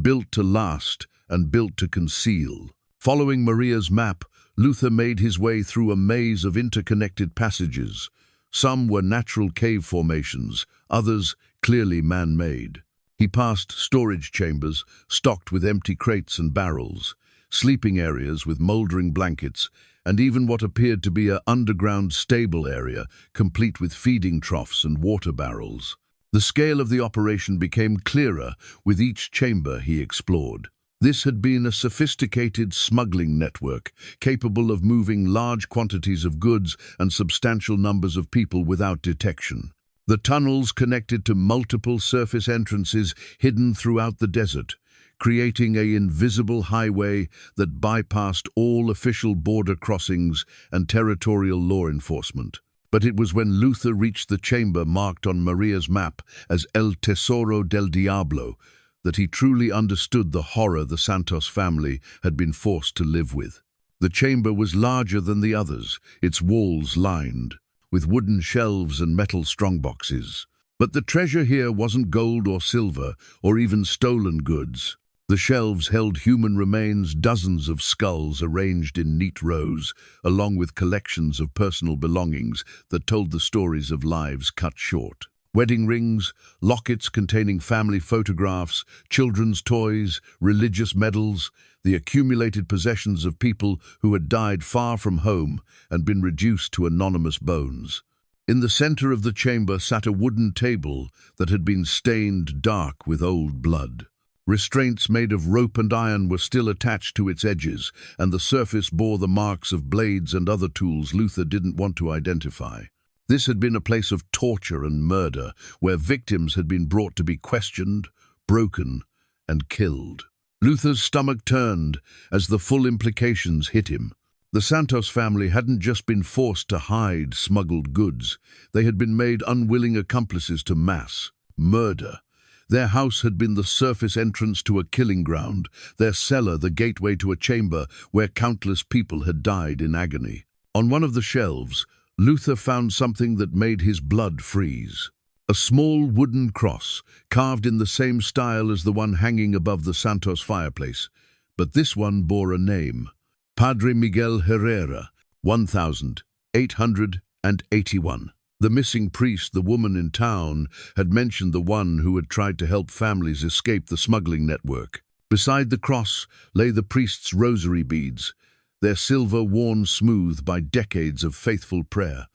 built to last and built to conceal. Following Maria's map, Luther made his way through a maze of interconnected passages. Some were natural cave formations, others clearly man-made. He passed storage chambers stocked with empty crates and barrels, sleeping areas with moldering blankets, and even what appeared to be an underground stable area, complete with feeding troughs and water barrels. The scale of the operation became clearer with each chamber he explored. This had been a sophisticated smuggling network, capable of moving large quantities of goods and substantial numbers of people without detection. The tunnels connected to multiple surface entrances hidden throughout the desert, creating an invisible highway that bypassed all official border crossings and territorial law enforcement. But it was when Luther reached the chamber marked on Maria's map as El Tesoro del Diablo that he truly understood the horror the Santos family had been forced to live with. The chamber was larger than the others, its walls lined with wooden shelves and metal strongboxes. But the treasure here wasn't gold or silver or even stolen goods. The shelves held human remains, dozens of skulls arranged in neat rows, along with collections of personal belongings that told the stories of lives cut short. Wedding rings, lockets containing family photographs, children's toys, religious medals, the accumulated possessions of people who had died far from home and been reduced to anonymous bones. In the center of the chamber sat a wooden table that had been stained dark with old blood. Restraints made of rope and iron were still attached to its edges, and the surface bore the marks of blades and other tools Luther didn't want to identify. This had been a place of torture and murder, where victims had been brought to be questioned, broken, and killed. Luther's stomach turned as the full implications hit him. The Santos family hadn't just been forced to hide smuggled goods. They had been made unwilling accomplices to mass murder. Their house had been the surface entrance to a killing ground, their cellar the gateway to a chamber where countless people had died in agony. On one of the shelves, Luther found something that made his blood freeze. A small wooden cross, carved in the same style as the one hanging above the Santos fireplace, but this one bore a name: Padre Miguel Herrera, 1881. The missing priest, the woman in town, had mentioned the one who had tried to help families escape the smuggling network. Beside the cross lay the priest's rosary beads, their silver worn smooth by decades of faithful prayer.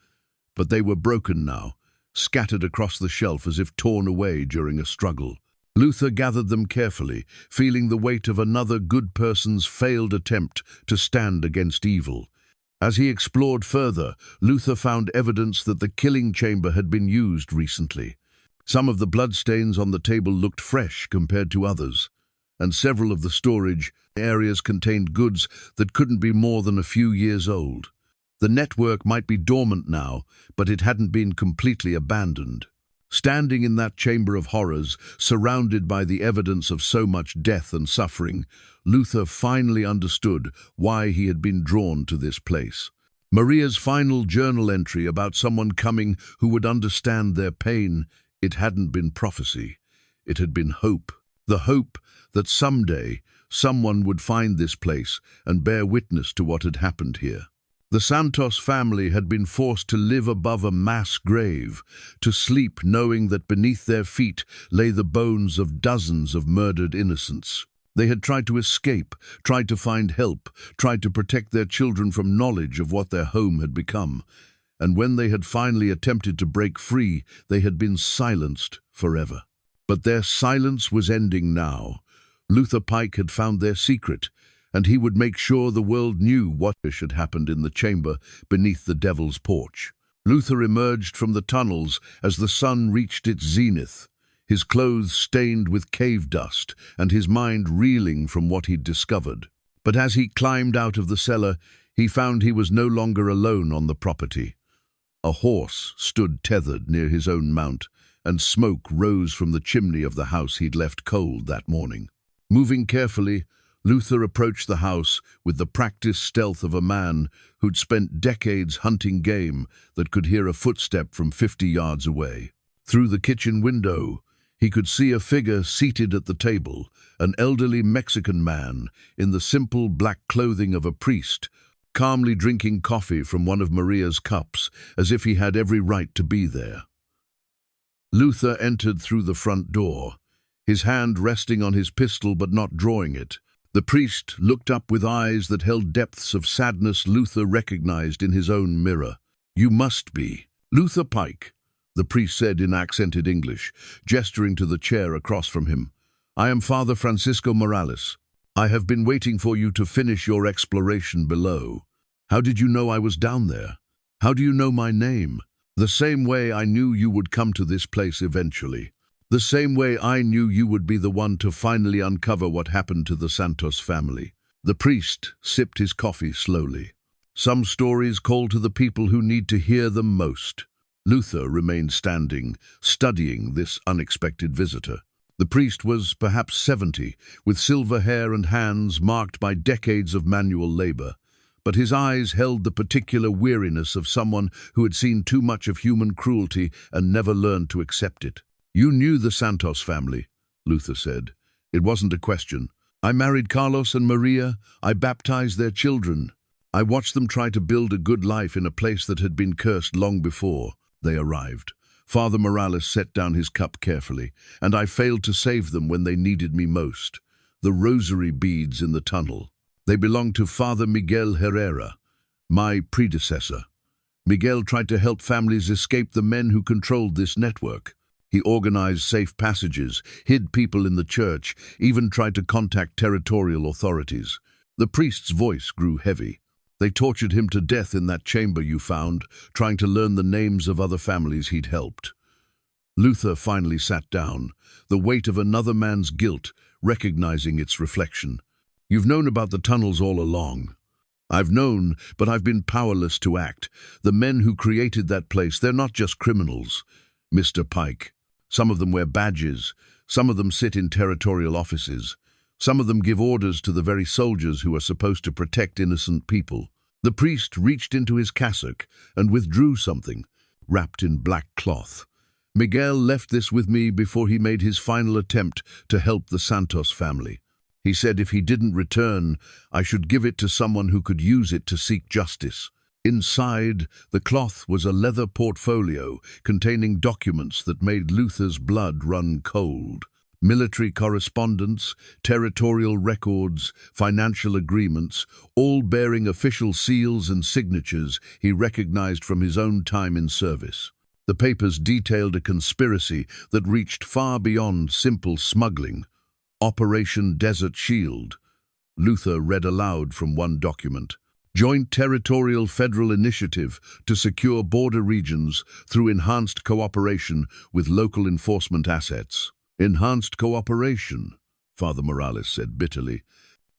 But they were broken now, scattered across the shelf as if torn away during a struggle. Luther gathered them carefully, feeling the weight of another good person's failed attempt to stand against evil. As he explored further, Luther found evidence that the killing chamber had been used recently. Some of the bloodstains on the table looked fresh compared to others, and several of the storage areas contained goods that couldn't be more than a few years old. The network might be dormant now, but it hadn't been completely abandoned. Standing in that chamber of horrors, surrounded by the evidence of so much death and suffering, Luther finally understood why he had been drawn to this place. Maria's final journal entry about someone coming who would understand their pain, it hadn't been prophecy. It had been hope. The hope that someday someone would find this place and bear witness to what had happened here. The Santos family had been forced to live above a mass grave, to sleep knowing that beneath their feet lay the bones of dozens of murdered innocents. They had tried to escape, tried to find help, tried to protect their children from knowledge of what their home had become. And when they had finally attempted to break free, they had been silenced forever. But their silence was ending now. Luther Pike had found their secret, and he would make sure the world knew what had happened in the chamber beneath the Devil's Porch. Luther emerged from the tunnels as the sun reached its zenith, his clothes stained with cave dust and his mind reeling from what he'd discovered. But as he climbed out of the cellar, he found he was no longer alone on the property. A horse stood tethered near his own mount, and smoke rose from the chimney of the house he'd left cold that morning. Moving carefully, Luther approached the house with the practiced stealth of a man who'd spent decades hunting game that could hear a footstep from 50 yards away. Through the kitchen window, he could see a figure seated at the table, an elderly Mexican man in the simple black clothing of a priest, calmly drinking coffee from one of Maria's cups, as if he had every right to be there. Luther entered through the front door, his hand resting on his pistol but not drawing it. The priest looked up with eyes that held depths of sadness Luther recognized in his own mirror. "You must be Luther Pike," the priest said in accented English, gesturing to the chair across from him. "I am Father Francisco Morales. I have been waiting for you to finish your exploration below. How did you know I was down there? How do you know my name? The same way I knew you would come to this place eventually. The same way I knew you would be the one to finally uncover what happened to the Santos family." The priest sipped his coffee slowly. "Some stories call to the people who need to hear them most." Luther remained standing, studying this unexpected visitor. The priest was perhaps 70, with silver hair and hands marked by decades of manual labor. But his eyes held the particular weariness of someone who had seen too much of human cruelty and never learned to accept it. "You knew the Santos family," Luther said. "It wasn't a question. I married Carlos and Maria. I baptized their children. I watched them try to build a good life in a place that had been cursed long before they arrived." Father Morales set down his cup carefully. "And I failed to save them when they needed me most. The rosary beads in the tunnel. They belonged to Father Miguel Herrera, my predecessor. Miguel tried to help families escape the men who controlled this network. He organized safe passages, hid people in the church, even tried to contact territorial authorities." The priest's voice grew heavy. "They tortured him to death in that chamber you found, trying to learn the names of other families he'd helped." Luther finally sat down, the weight of another man's guilt, recognizing its reflection. "You've known about the tunnels all along." "I've known, but I've been powerless to act. The men who created that place, they're not just criminals, Mr. Pike. Some of them wear badges. Some of them sit in territorial offices. Some of them give orders to the very soldiers who are supposed to protect innocent people. The priest reached into his cassock and withdrew something, wrapped in black cloth. Miguel left this with me before he made his final attempt to help the Santos family. He said if he didn't return, I should give it to someone who could use it to seek justice. Inside, the cloth was a leather portfolio containing documents that made Luther's blood run cold. Military correspondence, territorial records, financial agreements, all bearing official seals and signatures he recognized from his own time in service. The papers detailed a conspiracy that reached far beyond simple smuggling. Operation Desert Shield. Luther read aloud from one document. Joint Territorial Federal Initiative to secure border regions through enhanced cooperation with local enforcement assets. Enhanced cooperation, Father Morales said bitterly.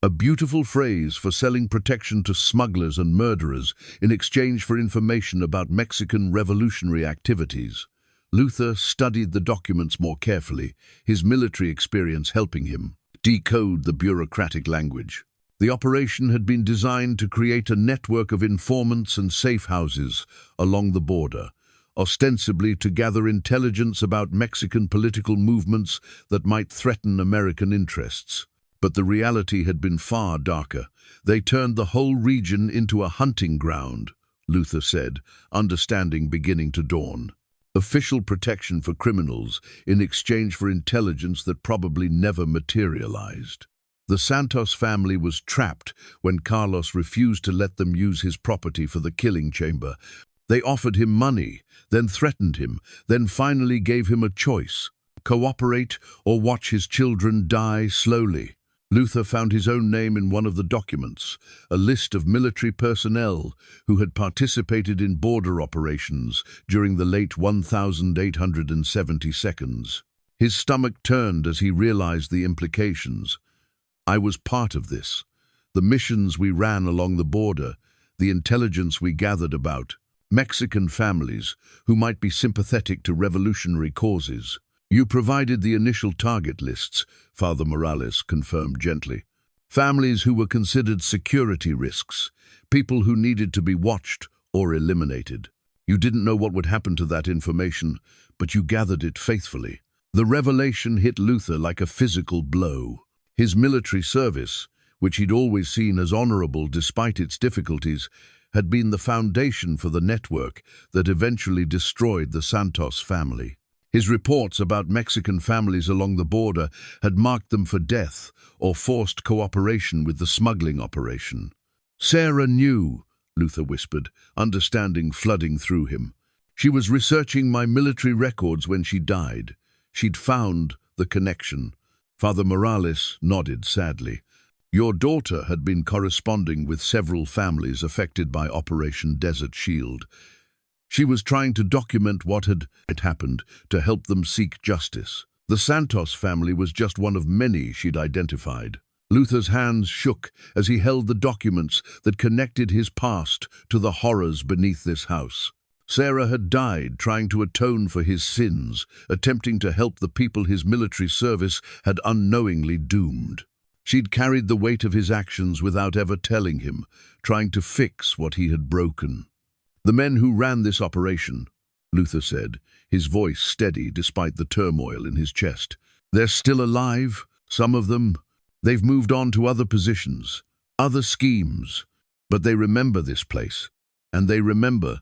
A beautiful phrase for selling protection to smugglers and murderers in exchange for information about Mexican revolutionary activities. Luther studied the documents more carefully, his military experience helping him decode the bureaucratic language. The operation had been designed to create a network of informants and safe houses along the border, ostensibly to gather intelligence about Mexican political movements that might threaten American interests. But the reality had been far darker. They turned the whole region into a hunting ground, Luther said, understanding beginning to dawn. Official protection for criminals in exchange for intelligence that probably never materialized. The Santos family was trapped when Carlos refused to let them use his property for the killing chamber. They offered him money, then threatened him, then finally gave him a choice: cooperate or watch his children die slowly. Luther found his own name in one of the documents, a list of military personnel who had participated in border operations during the late 1872. His stomach turned as he realized the implications. I was part of this. The missions we ran along the border, the intelligence we gathered about Mexican families who might be sympathetic to revolutionary causes. You provided the initial target lists, Father Morales confirmed gently. Families who were considered security risks, people who needed to be watched or eliminated. You didn't know what would happen to that information, but you gathered it faithfully. The revelation hit Luther like a physical blow. His military service, which he'd always seen as honorable despite its difficulties, had been the foundation for the network that eventually destroyed the Santos family. His reports about Mexican families along the border had marked them for death or forced cooperation with the smuggling operation. Sarah knew, Luther whispered, understanding flooding through him. She was researching my military records when she died. She'd found the connection. Father Morales nodded sadly. Your daughter had been corresponding with several families affected by Operation Desert Shield. She was trying to document what had happened to help them seek justice. The Santos family was just one of many she'd identified. Luther's hands shook as he held the documents that connected his past to the horrors beneath this house. Sarah had died trying to atone for his sins, attempting to help the people his military service had unknowingly doomed. She'd carried the weight of his actions without ever telling him, trying to fix what he had broken. The men who ran this operation, Luther said, his voice steady despite the turmoil in his chest. They're still alive, some of them. They've moved on to other positions, other schemes. But they remember this place, and they remember.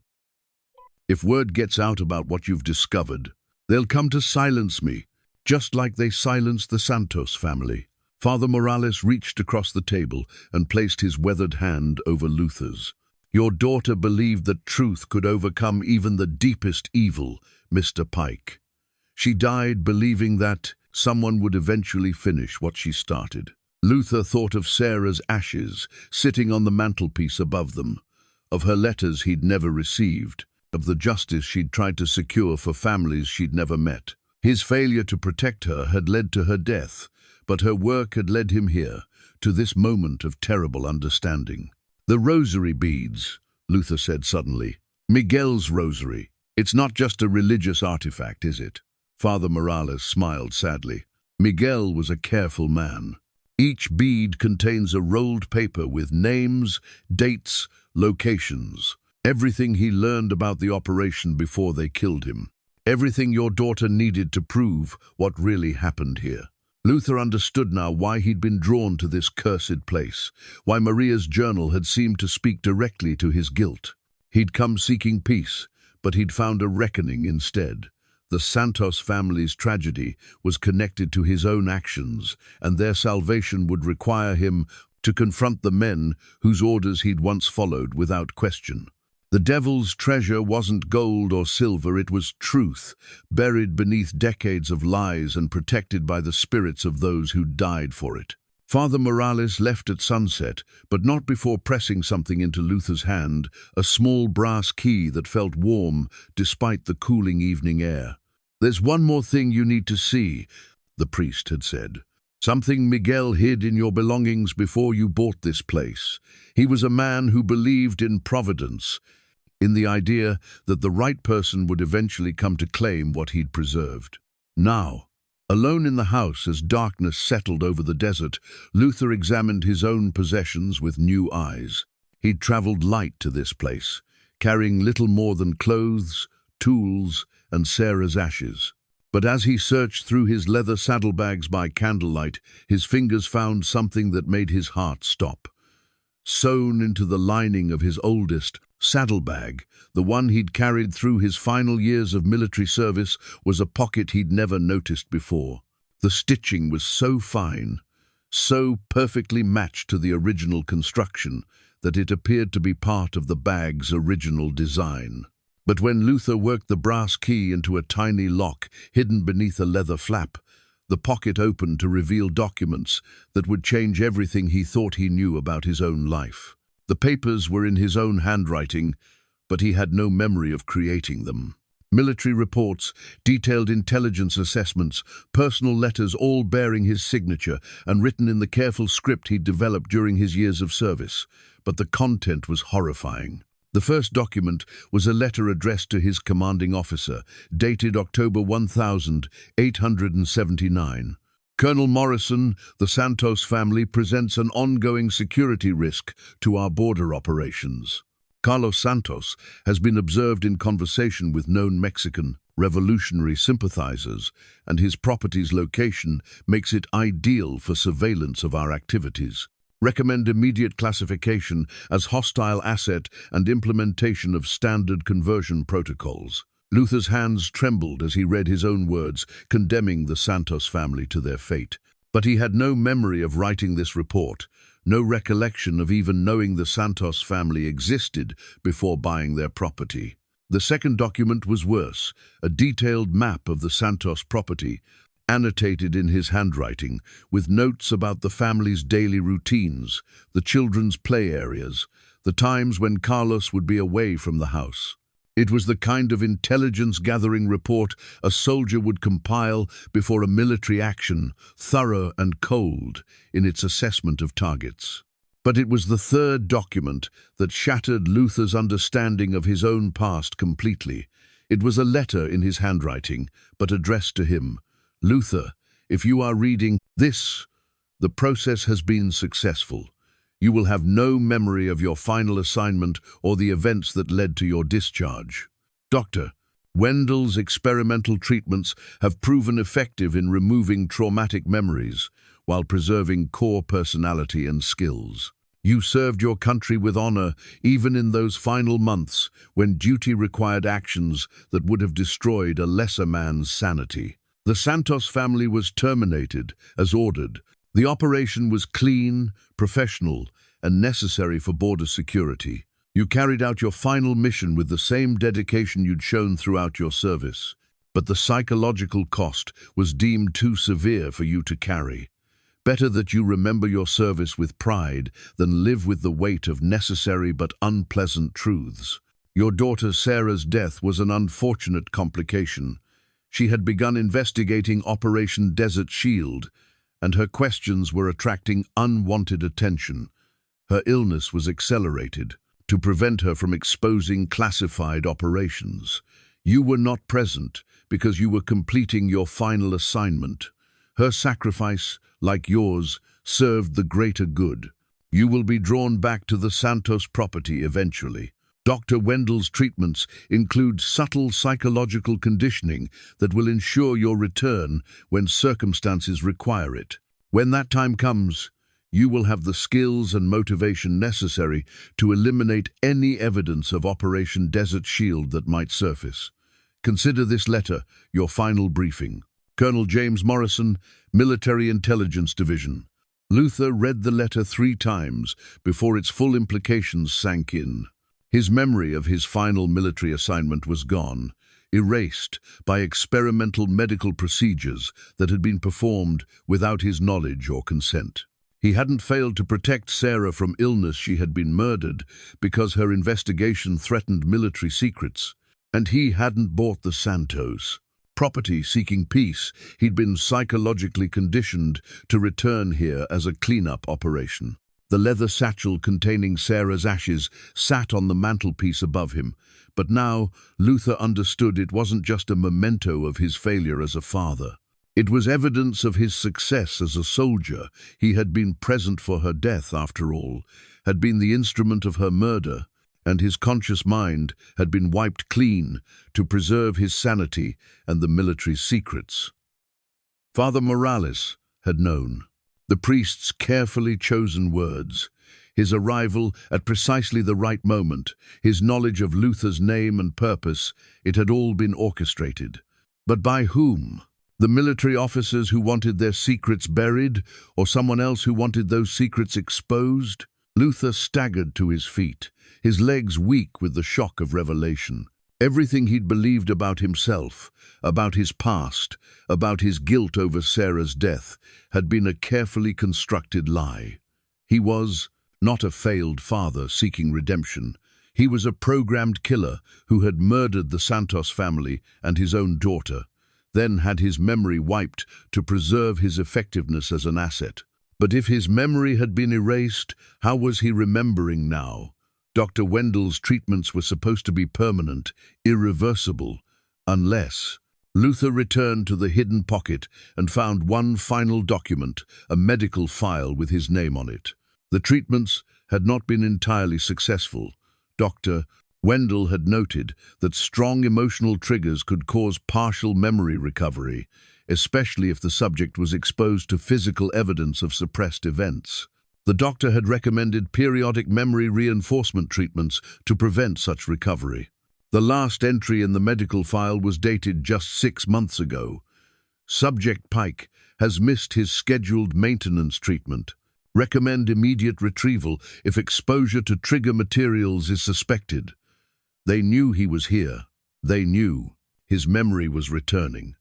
If word gets out about what you've discovered, they'll come to silence me, just like they silenced the Santos family. Father Morales reached across the table and placed his weathered hand over Luther's. Your daughter believed that truth could overcome even the deepest evil, Mr. Pike. She died believing that someone would eventually finish what she started. Luther thought of Sarah's ashes sitting on the mantelpiece above them, of her letters he'd never received, of the justice she'd tried to secure for families she'd never met. His failure to protect her had led to her death, but her work had led him here, to this moment of terrible understanding. The rosary beads, Luther said suddenly. Miguel's rosary. It's not just a religious artifact, is it? Father Morales smiled sadly. Miguel was a careful man. Each bead contains a rolled paper with names, dates, locations, everything he learned about the operation before they killed him. Everything your daughter needed to prove what really happened here. Luther understood now why he'd been drawn to this cursed place, why Maria's journal had seemed to speak directly to his guilt. He'd come seeking peace, but he'd found a reckoning instead. The Santos family's tragedy was connected to his own actions, and their salvation would require him to confront the men whose orders he'd once followed without question. The devil's treasure wasn't gold or silver, it was truth, buried beneath decades of lies and protected by the spirits of those who died for it. Father Morales left at sunset, but not before pressing something into Luther's hand, a small brass key that felt warm despite the cooling evening air. "There's one more thing you need to see," the priest had said. "Something Miguel hid in your belongings before you bought this place. He was a man who believed in providence, in the idea that the right person would eventually come to claim what he'd preserved." Now, alone in the house as darkness settled over the desert, Luther examined his own possessions with new eyes. He'd traveled light to this place, carrying little more than clothes, tools, and Sarah's ashes. But as he searched through his leather saddlebags by candlelight, his fingers found something that made his heart stop. Sewn into the lining of his oldest saddlebag, the one he'd carried through his final years of military service, was a pocket he'd never noticed before. The stitching was so fine, so perfectly matched to the original construction, that it appeared to be part of the bag's original design. But when Luther worked the brass key into a tiny lock hidden beneath a leather flap, the pocket opened to reveal documents that would change everything he thought he knew about his own life. The papers were in his own handwriting, but he had no memory of creating them. Military reports, detailed intelligence assessments, personal letters, all bearing his signature and written in the careful script he'd developed during his years of service. But the content was horrifying. The first document was a letter addressed to his commanding officer, dated October 1879. "Colonel Morrison, the Santos family presents an ongoing security risk to our border operations. Carlos Santos has been observed in conversation with known Mexican revolutionary sympathizers, and his property's location makes it ideal for surveillance of our activities. Recommend immediate classification as hostile asset and implementation of standard conversion protocols." Luther's hands trembled as he read his own words, condemning the Santos family to their fate. But he had no memory of writing this report, no recollection of even knowing the Santos family existed before buying their property. The second document was worse, a detailed map of the Santos property, annotated in his handwriting, with notes about the family's daily routines, the children's play areas, the times when Carlos would be away from the house. It was the kind of intelligence-gathering report a soldier would compile before a military action, thorough and cold in its assessment of targets. But it was the third document that shattered Luther's understanding of his own past completely. It was a letter in his handwriting, but addressed to him. "Luther, if you are reading this, the process has been successful. You will have no memory of your final assignment or the events that led to your discharge. Dr. Wendell's experimental treatments have proven effective in removing traumatic memories while preserving core personality and skills. You served your country with honor even in those final months when duty required actions that would have destroyed a lesser man's sanity. The Santos family was terminated as ordered. The operation was clean, professional, and necessary for border security. You carried out your final mission with the same dedication you'd shown throughout your service, but the psychological cost was deemed too severe for you to carry. Better that you remember your service with pride than live with the weight of necessary but unpleasant truths. Your daughter Sarah's death was an unfortunate complication. She had begun investigating Operation Desert Shield, and her questions were attracting unwanted attention. Her illness was accelerated to prevent her from exposing classified operations. You were not present because you were completing your final assignment. Her sacrifice, like yours, served the greater good. You will be drawn back to the Santos property eventually. Dr. Wendell's treatments include subtle psychological conditioning that will ensure your return when circumstances require it. When that time comes, you will have the skills and motivation necessary to eliminate any evidence of Operation Desert Shield that might surface. Consider this letter your final briefing. Colonel James Morrison, Military Intelligence Division. Luther read the letter 3 times before its full implications sank in. His memory of his final military assignment was gone, erased by experimental medical procedures that had been performed without his knowledge or consent. He hadn't failed to protect Sarah from illness. She had been murdered because her investigation threatened military secrets. And he hadn't bought the Santos property seeking peace. He'd been psychologically conditioned to return here as a cleanup operation. The leather satchel containing Sarah's ashes sat on the mantelpiece above him, but now Luther understood it wasn't just a memento of his failure as a father. It was evidence of his success as a soldier. He had been present for her death, after all, had been the instrument of her murder, and his conscious mind had been wiped clean to preserve his sanity and the military's secrets. Father Morales had known. The priest's carefully chosen words, his arrival at precisely the right moment, his knowledge of Luther's name and purpose, it had all been orchestrated. But by whom? The military officers who wanted their secrets buried, or someone else who wanted those secrets exposed? Luther staggered to his feet, his legs weak with the shock of revelation. Everything he'd believed about himself, about his past, about his guilt over Sarah's death, had been a carefully constructed lie. He was not a failed father seeking redemption. He was a programmed killer who had murdered the Santos family and his own daughter, then had his memory wiped to preserve his effectiveness as an asset. But if his memory had been erased, how was he remembering now? Dr. Wendell's treatments were supposed to be permanent, irreversible, unless... Luther returned to the hidden pocket and found one final document, a medical file with his name on it. The treatments had not been entirely successful. Dr. Wendell had noted that strong emotional triggers could cause partial memory recovery, especially if the subject was exposed to physical evidence of suppressed events. The doctor had recommended periodic memory reinforcement treatments to prevent such recovery. The last entry in the medical file was dated just 6 months ago. Subject Pike has missed his scheduled maintenance treatment. Recommend immediate retrieval if exposure to trigger materials is suspected. They knew he was here. They knew his memory was returning.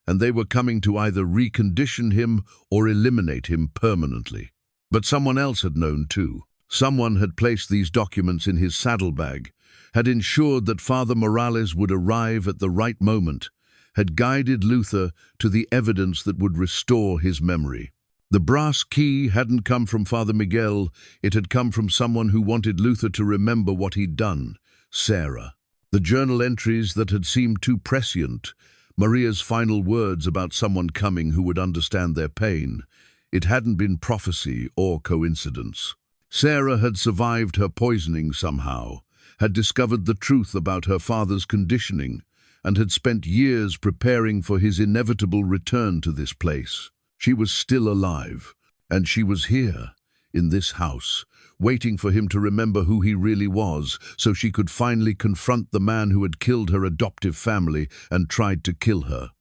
And they were coming to either recondition him or eliminate him permanently. But someone else had known too. Someone had placed these documents in his saddlebag, had ensured that Father Morales would arrive at the right moment, had guided Luther to the evidence that would restore his memory. The brass key hadn't come from Father Miguel, it had come from someone who wanted Luther to remember what he'd done, Sarah. The journal entries that had seemed too prescient, Maria's final words about someone coming who would understand their pain, it hadn't been prophecy or coincidence. Sarah had survived her poisoning somehow, had discovered the truth about her father's conditioning, and had spent years preparing for his inevitable return to this place. She was still alive, and she was here, in this house, waiting for him to remember who he really was, so she could finally confront the man who had killed her adoptive family and tried to kill her.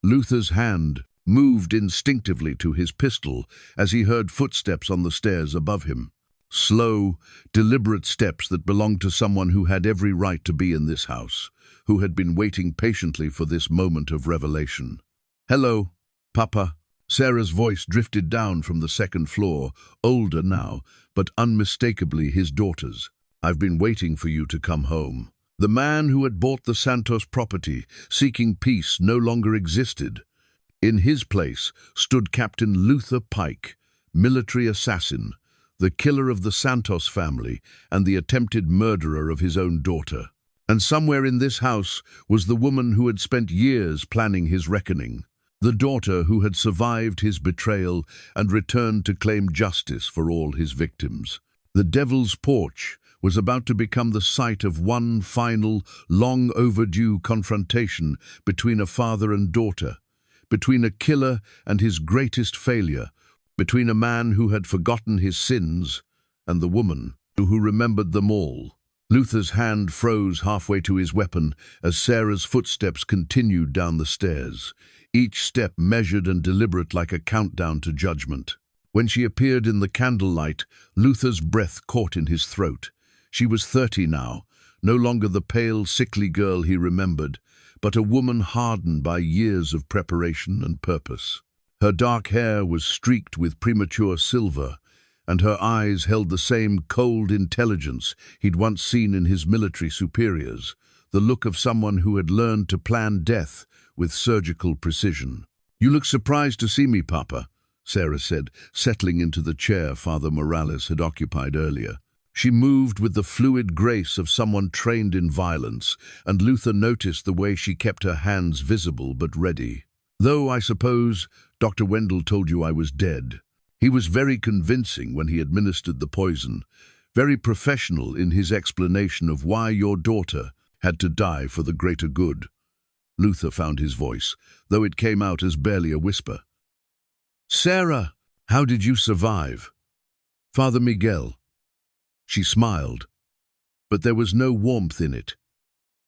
Luther's hand moved instinctively to his pistol as he heard footsteps on the stairs above him. Slow, deliberate steps that belonged to someone who had every right to be in this house, who had been waiting patiently for this moment of revelation. "Hello, Papa." Sarah's voice drifted down from the second floor, older now, but unmistakably his daughter's. "I've been waiting for you to come home." The man who had bought the Santos property, seeking peace, no longer existed. In his place stood Captain Luther Pike, military assassin, the killer of the Santos family and the attempted murderer of his own daughter. And somewhere in this house was the woman who had spent years planning his reckoning. the daughter who had survived his betrayal and returned to claim justice for all his victims. The Devil's Porch was about to become the site of one final, long overdue confrontation between a father and daughter, between a killer and his greatest failure, between a man who had forgotten his sins and the woman who remembered them all. Luther's hand froze halfway to his weapon as Sarah's footsteps continued down the stairs, each step measured and deliberate like a countdown to judgment. When she appeared in the candlelight, Luther's breath caught in his throat. She was 30 now, no longer the pale, sickly girl he remembered, but a woman hardened by years of preparation and purpose. Her dark hair was streaked with premature silver, and her eyes held the same cold intelligence he'd once seen in his military superiors, the look of someone who had learned to plan death with surgical precision. "You look surprised to see me, Papa," Sarah said, settling into the chair Father Morales had occupied earlier. She moved with the fluid grace of someone trained in violence, and Luther noticed the way she kept her hands visible but ready. "Though I suppose Dr. Wendell told you I was dead. He was very convincing when he administered the poison, very professional in his explanation of why your daughter had to die for the greater good." Luther found his voice, though it came out as barely a whisper. "Sarah, how did you survive?" "Father Miguel." She smiled, but there was no warmth in it.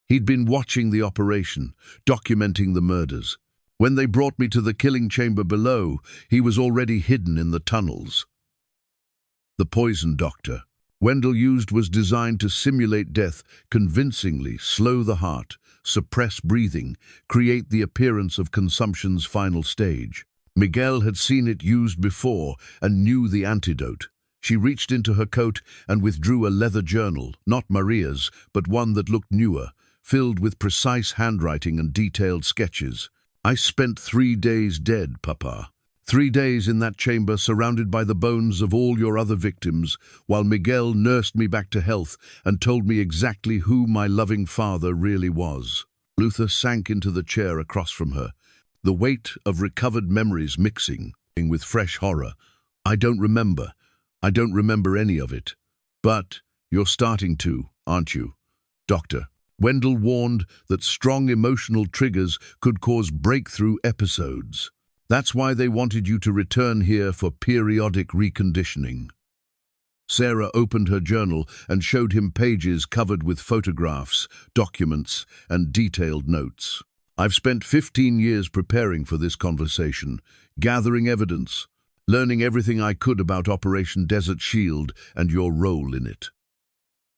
He'd been watching the operation, documenting the murders. When they brought me to the killing chamber below, he was already hidden in the tunnels. The poison Dr. Wendell used was designed to simulate death convincingly, slow the heart, suppress breathing, create the appearance of consumption's final stage. Miguel had seen it used before and knew the antidote. She reached into her coat and withdrew a leather journal, not Maria's, but one that looked newer, filled with precise handwriting and detailed sketches. "I spent 3 days dead, Papa. 3 days in that chamber surrounded by the bones of all your other victims, while Miguel nursed me back to health and told me exactly who my loving father really was." Luther sank into the chair across from her, the weight of recovered memories mixing with fresh horror. "I don't remember any of it. But you're starting to, aren't you, Doctor?" Wendell warned that strong emotional triggers could cause breakthrough episodes. "That's why they wanted you to return here for periodic reconditioning." Sarah opened her journal and showed him pages covered with photographs, documents, and detailed notes. "I've spent 15 years preparing for this conversation, gathering evidence, learning everything I could about Operation Desert Shield and your role in it."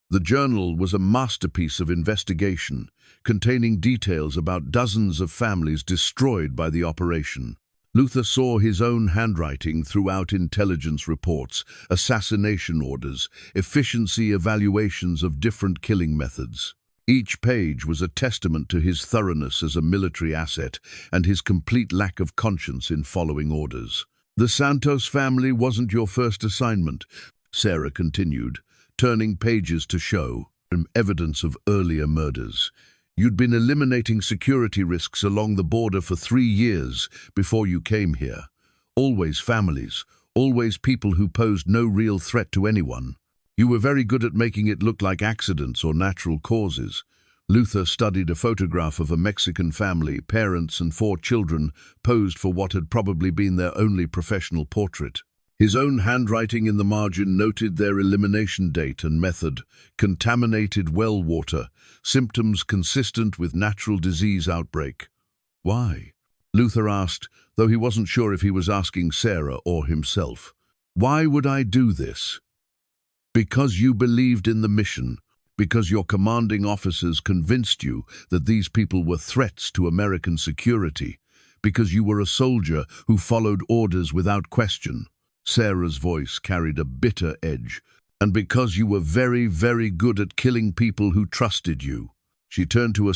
The journal was a masterpiece of investigation, containing details about dozens of families destroyed by the operation. Luther saw his own handwriting throughout intelligence reports, assassination orders, efficiency evaluations of different killing methods. Each page was a testament to his thoroughness as a military asset and his complete lack of conscience in following orders. "The Santos family wasn't your first assignment," Sarah continued, turning pages to show evidence of earlier murders. "You'd been eliminating security risks along the border for 3 years before you came here. Always families, always people who posed no real threat to anyone. You were very good at making it look like accidents or natural causes." Luther studied a photograph of a Mexican family, parents and 4 children, posed for what had probably been their only professional portrait. His own handwriting in the margin noted their elimination date and method: contaminated well water, symptoms consistent with natural disease outbreak. "Why?" Luther asked, though he wasn't sure if he was asking Sarah or himself. "Why would I do this?" "Because you believed in the mission. Because your commanding officers convinced you that these people were threats to American security. Because you were a soldier who followed orders without question." Sarah's voice carried a bitter edge. "And because you were very, very good at killing people who trusted you." She turned to a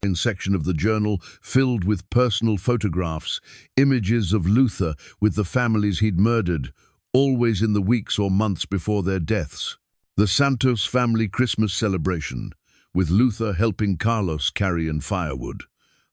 in section of the journal filled with personal photographs, images of Luther with the families he'd murdered, always in the weeks or months before their deaths. The Santos family Christmas celebration, with Luther helping Carlos carry in firewood.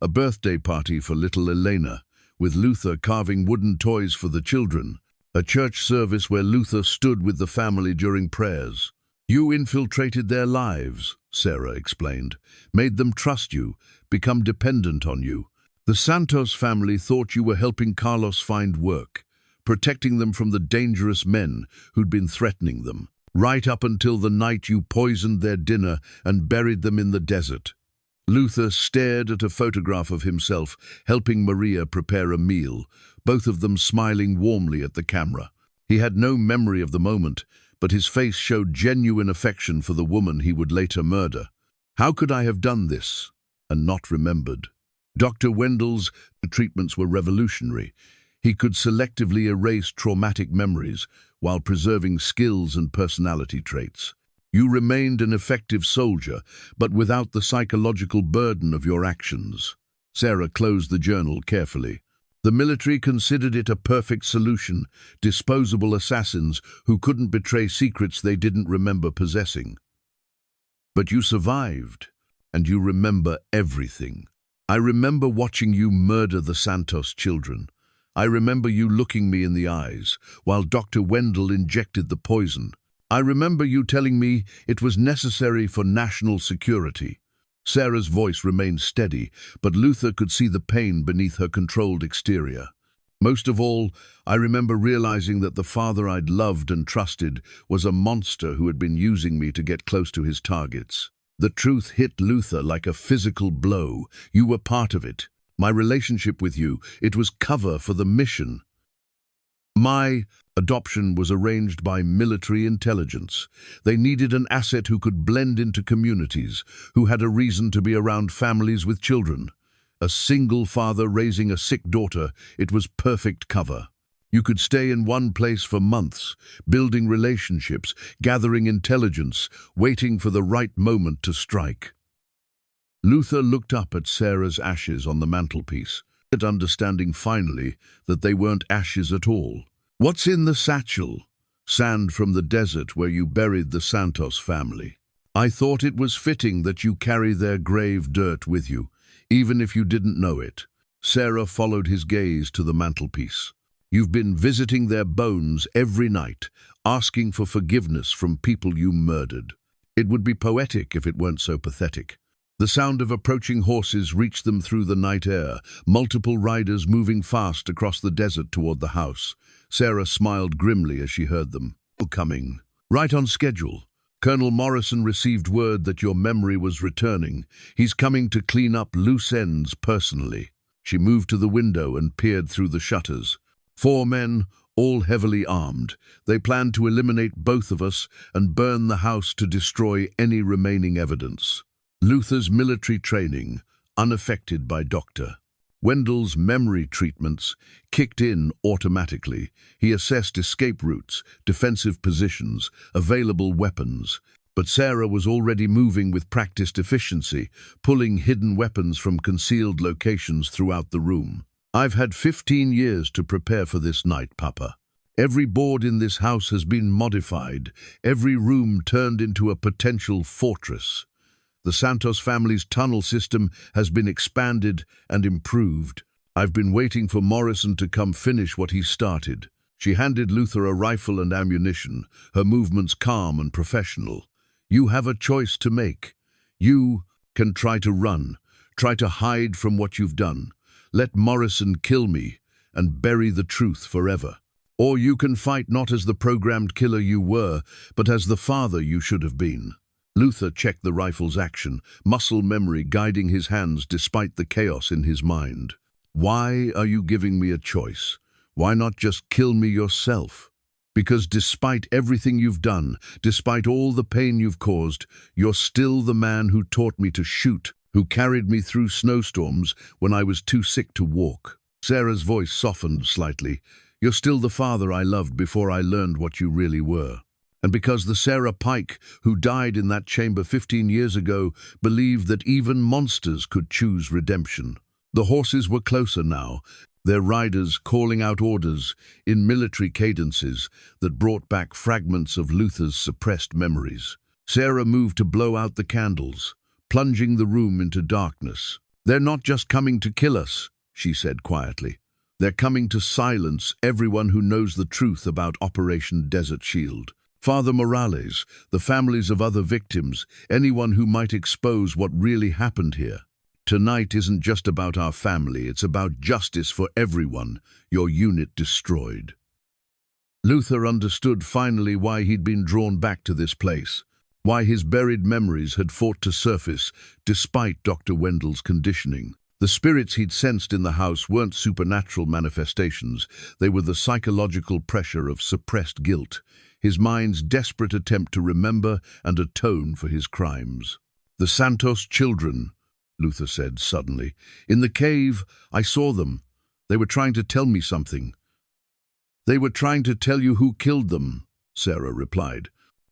A birthday party for little Elena, with Luther carving wooden toys for the children, a church service where Luther stood with the family during prayers. You infiltrated their lives, Sarah explained, made them trust you, become dependent on you. The Santos family thought you were helping Carlos find work, protecting them from the dangerous men who'd been threatening them, right up until the night you poisoned their dinner and buried them in the desert. Luther stared at a photograph of himself helping Maria prepare a meal, both of them smiling warmly at the camera. He had no memory of the moment, but his face showed genuine affection for the woman he would later murder. How could I have done this and not remembered? Dr. Wendel's treatments were revolutionary. He could selectively erase traumatic memories while preserving skills and personality traits. You remained an effective soldier, but without the psychological burden of your actions. Sarah closed the journal carefully. The military considered it a perfect solution, disposable assassins who couldn't betray secrets they didn't remember possessing. But you survived, and you remember everything. I remember watching you murder the Santos children. I remember you looking me in the eyes while Dr. Wendell injected the poison. I remember you telling me it was necessary for national security. Sarah's voice remained steady, but Luther could see the pain beneath her controlled exterior. Most of all, I remember realizing that the father I'd loved and trusted was a monster who had been using me to get close to his targets. The truth hit Luther like a physical blow. You were part of it. My relationship with you, it was cover for the mission. My adoption was arranged by military intelligence. They needed an asset who could blend into communities, who had a reason to be around families with children. A single father raising a sick daughter, it was perfect cover. You could stay in one place for months, building relationships, gathering intelligence, waiting for the right moment to strike. Luther looked up at Sarah's ashes on the mantelpiece, understanding finally that they weren't ashes at all. What's in the satchel? Sand from the desert where you buried the Santos family. I thought it was fitting that you carry their grave dirt with you, even if you didn't know it. Sarah followed his gaze to the mantelpiece. You've been visiting their bones every night, asking for forgiveness from people you murdered. It would be poetic if it weren't so pathetic. The sound of approaching horses reached them through the night air, multiple riders moving fast across the desert toward the house. Sarah smiled grimly as she heard them. Coming. Right on schedule. Colonel Morrison received word that your memory was returning. He's coming to clean up loose ends personally. She moved to the window and peered through the shutters. 4 men, all heavily armed. They planned to eliminate both of us and burn the house to destroy any remaining evidence. Luther's military training, unaffected by Dr. Wendell's memory treatments, kicked in automatically. He assessed escape routes, defensive positions, available weapons. But Sarah was already moving with practiced efficiency, pulling hidden weapons from concealed locations throughout the room. I've had 15 years to prepare for this night, Papa. Every board in this house has been modified, every room turned into a potential fortress. The Santos family's tunnel system has been expanded and improved. I've been waiting for Morrison to come finish what he started. She handed Luther a rifle and ammunition, her movements calm and professional. You have a choice to make. You can try to run, try to hide from what you've done. Let Morrison kill me and bury the truth forever. Or you can fight not as the programmed killer you were, but as the father you should have been. Luther checked the rifle's action, muscle memory guiding his hands despite the chaos in his mind. Why are you giving me a choice? Why not just kill me yourself? Because despite everything you've done, despite all the pain you've caused, you're still the man who taught me to shoot, who carried me through snowstorms when I was too sick to walk. Sarah's voice softened slightly. You're still the father I loved before I learned what you really were. And because the Sarah Pike, who died in that chamber 15 years ago, believed that even monsters could choose redemption. The horses were closer now, their riders calling out orders in military cadences that brought back fragments of Luther's suppressed memories. Sarah moved to blow out the candles, plunging the room into darkness. They're not just coming to kill us, she said quietly. They're coming to silence everyone who knows the truth about Operation Desert Shield. Father Morales, the families of other victims, anyone who might expose what really happened here. Tonight isn't just about our family, it's about justice for everyone your unit destroyed. Luther understood finally why he'd been drawn back to this place, why his buried memories had fought to surface despite Dr. Wendell's conditioning. The spirits he'd sensed in the house weren't supernatural manifestations, they were the psychological pressure of suppressed guilt, his mind's desperate attempt to remember and atone for his crimes. The Santos children, Luther said suddenly. In the cave, I saw them. They were trying to tell me something. They were trying to tell you who killed them, Sarah replied.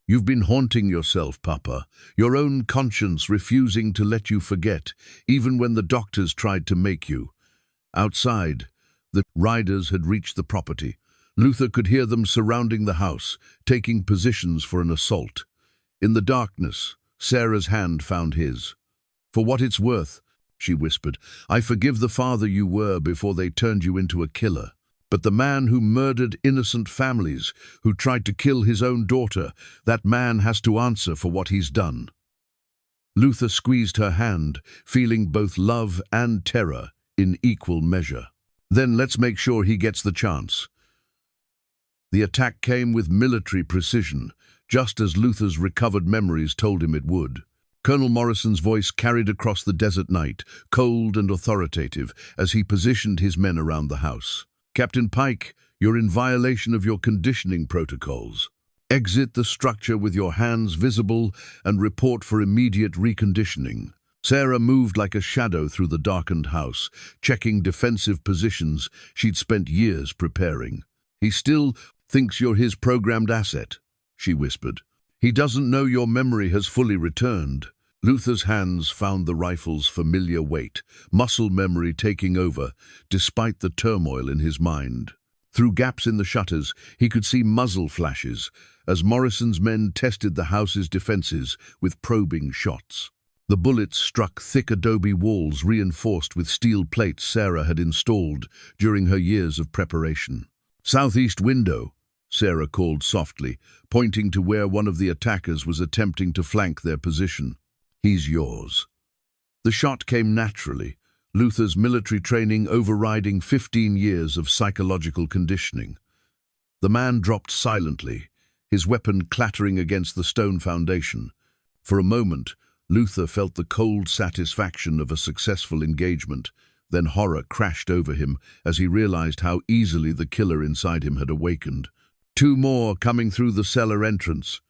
You've been haunting yourself, Papa, your own conscience refusing to let you forget, even when the doctors tried to make you. Outside, the riders had reached the property. Luther could hear them surrounding the house, taking positions for an assault. In the darkness, Sarah's hand found his. For what it's worth, she whispered, I forgive the father you were before they turned you into a killer. But the man who murdered innocent families, who tried to kill his own daughter, that man has to answer for what he's done. Luther squeezed her hand, feeling both love and terror in equal measure. Then let's make sure he gets the chance. The attack came with military precision, just as Luther's recovered memories told him it would. Colonel Morrison's voice carried across the desert night, cold and authoritative, as he positioned his men around the house. Captain Pike, you're in violation of your conditioning protocols. Exit the structure with your hands visible and report for immediate reconditioning. Sarah moved like a shadow through the darkened house, checking defensive positions she'd spent years preparing. He still thinks you're his programmed asset, she whispered. He doesn't know your memory has fully returned. Luther's hands found the rifle's familiar weight, muscle memory taking over, despite the turmoil in his mind. Through gaps in the shutters, he could see muzzle flashes, as Morrison's men tested the house's defenses with probing shots. The bullets struck thick adobe walls reinforced with steel plates Sarah had installed during her years of preparation. Southeast window, Sarah called softly, pointing to where one of the attackers was attempting to flank their position. He's yours. The shot came naturally, Luther's military training overriding 15 years of psychological conditioning. The man dropped silently, his weapon clattering against the stone foundation. For a moment, Luther felt the cold satisfaction of a successful engagement, then horror crashed over him as he realized how easily the killer inside him had awakened. Two more coming through the cellar entrance,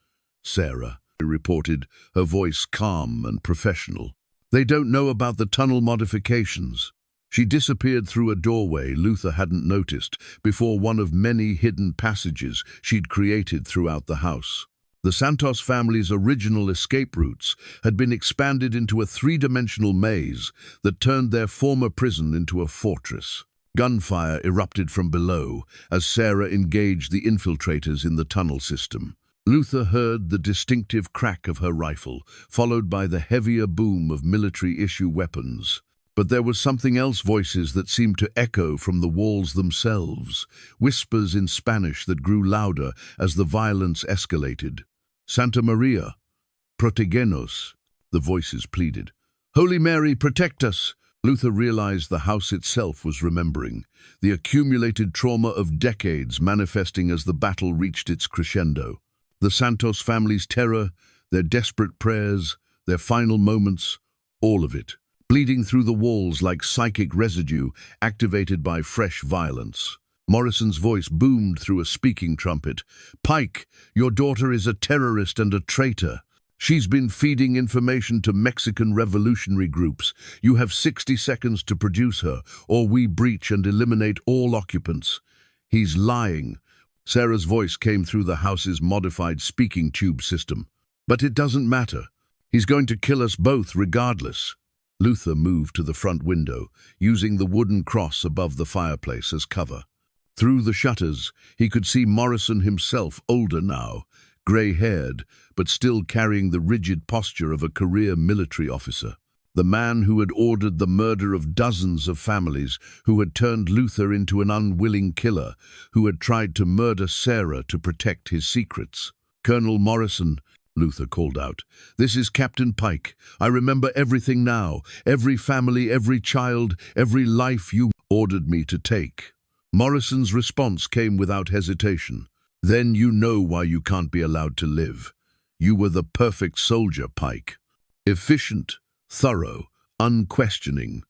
Sarah reported, her voice calm and professional. They don't know about the tunnel modifications. She disappeared through a doorway Luther hadn't noticed before one of many hidden passages she'd created throughout the house. The Santos family's original escape routes had been expanded into a three-dimensional maze that turned their former prison into a fortress. Gunfire erupted from below as Sarah engaged the infiltrators in the tunnel system. Luther heard the distinctive crack of her rifle, followed by the heavier boom of military-issue weapons. But there was something else, voices that seemed to echo from the walls themselves, whispers in Spanish that grew louder as the violence escalated. Santa Maria, protegenos, the voices pleaded. Holy Mary, protect us! Luther realized the house itself was remembering, the accumulated trauma of decades manifesting as the battle reached its crescendo. The Santos family's terror, their desperate prayers, their final moments, all of it, bleeding through the walls like psychic residue activated by fresh violence. Morrison's voice boomed through a speaking trumpet. Pike, your daughter is a terrorist and a traitor. She's been feeding information to Mexican revolutionary groups. You have 60 seconds to produce her, or we breach and eliminate all occupants. He's lying. Sarah's voice came through the house's modified speaking tube system. But it doesn't matter. He's going to kill us both regardless. Luther moved to the front window, using the wooden cross above the fireplace as cover. Through the shutters, he could see Morrison himself, older now, grey-haired, but still carrying the rigid posture of a career military officer. The man who had ordered the murder of dozens of families, who had turned Luther into an unwilling killer, who had tried to murder Sarah to protect his secrets. "Colonel Morrison," Luther called out, "this is Captain Pike. I remember everything now, every family, every child, every life you ordered me to take." Morrison's response came without hesitation. "Then you know why you can't be allowed to live. You were the perfect soldier, Pike. Efficient, thorough, unquestioning.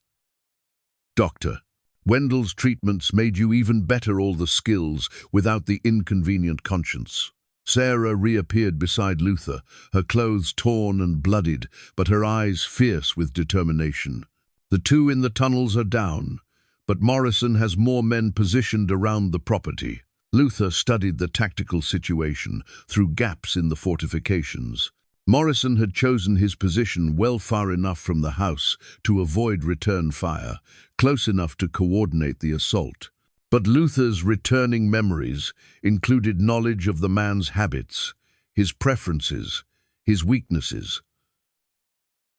Doctor, Wendell's treatments made you even better, all the skills without the inconvenient conscience." Sarah reappeared beside Luther, her clothes torn and bloodied, but her eyes fierce with determination. "The two in the tunnels are down, but Morrison has more men positioned around the property." Luther studied the tactical situation through gaps in the fortifications. Morrison had chosen his position well far enough from the house to avoid return fire, close enough to coordinate the assault. But Luther's returning memories included knowledge of the man's habits, his preferences, his weaknesses.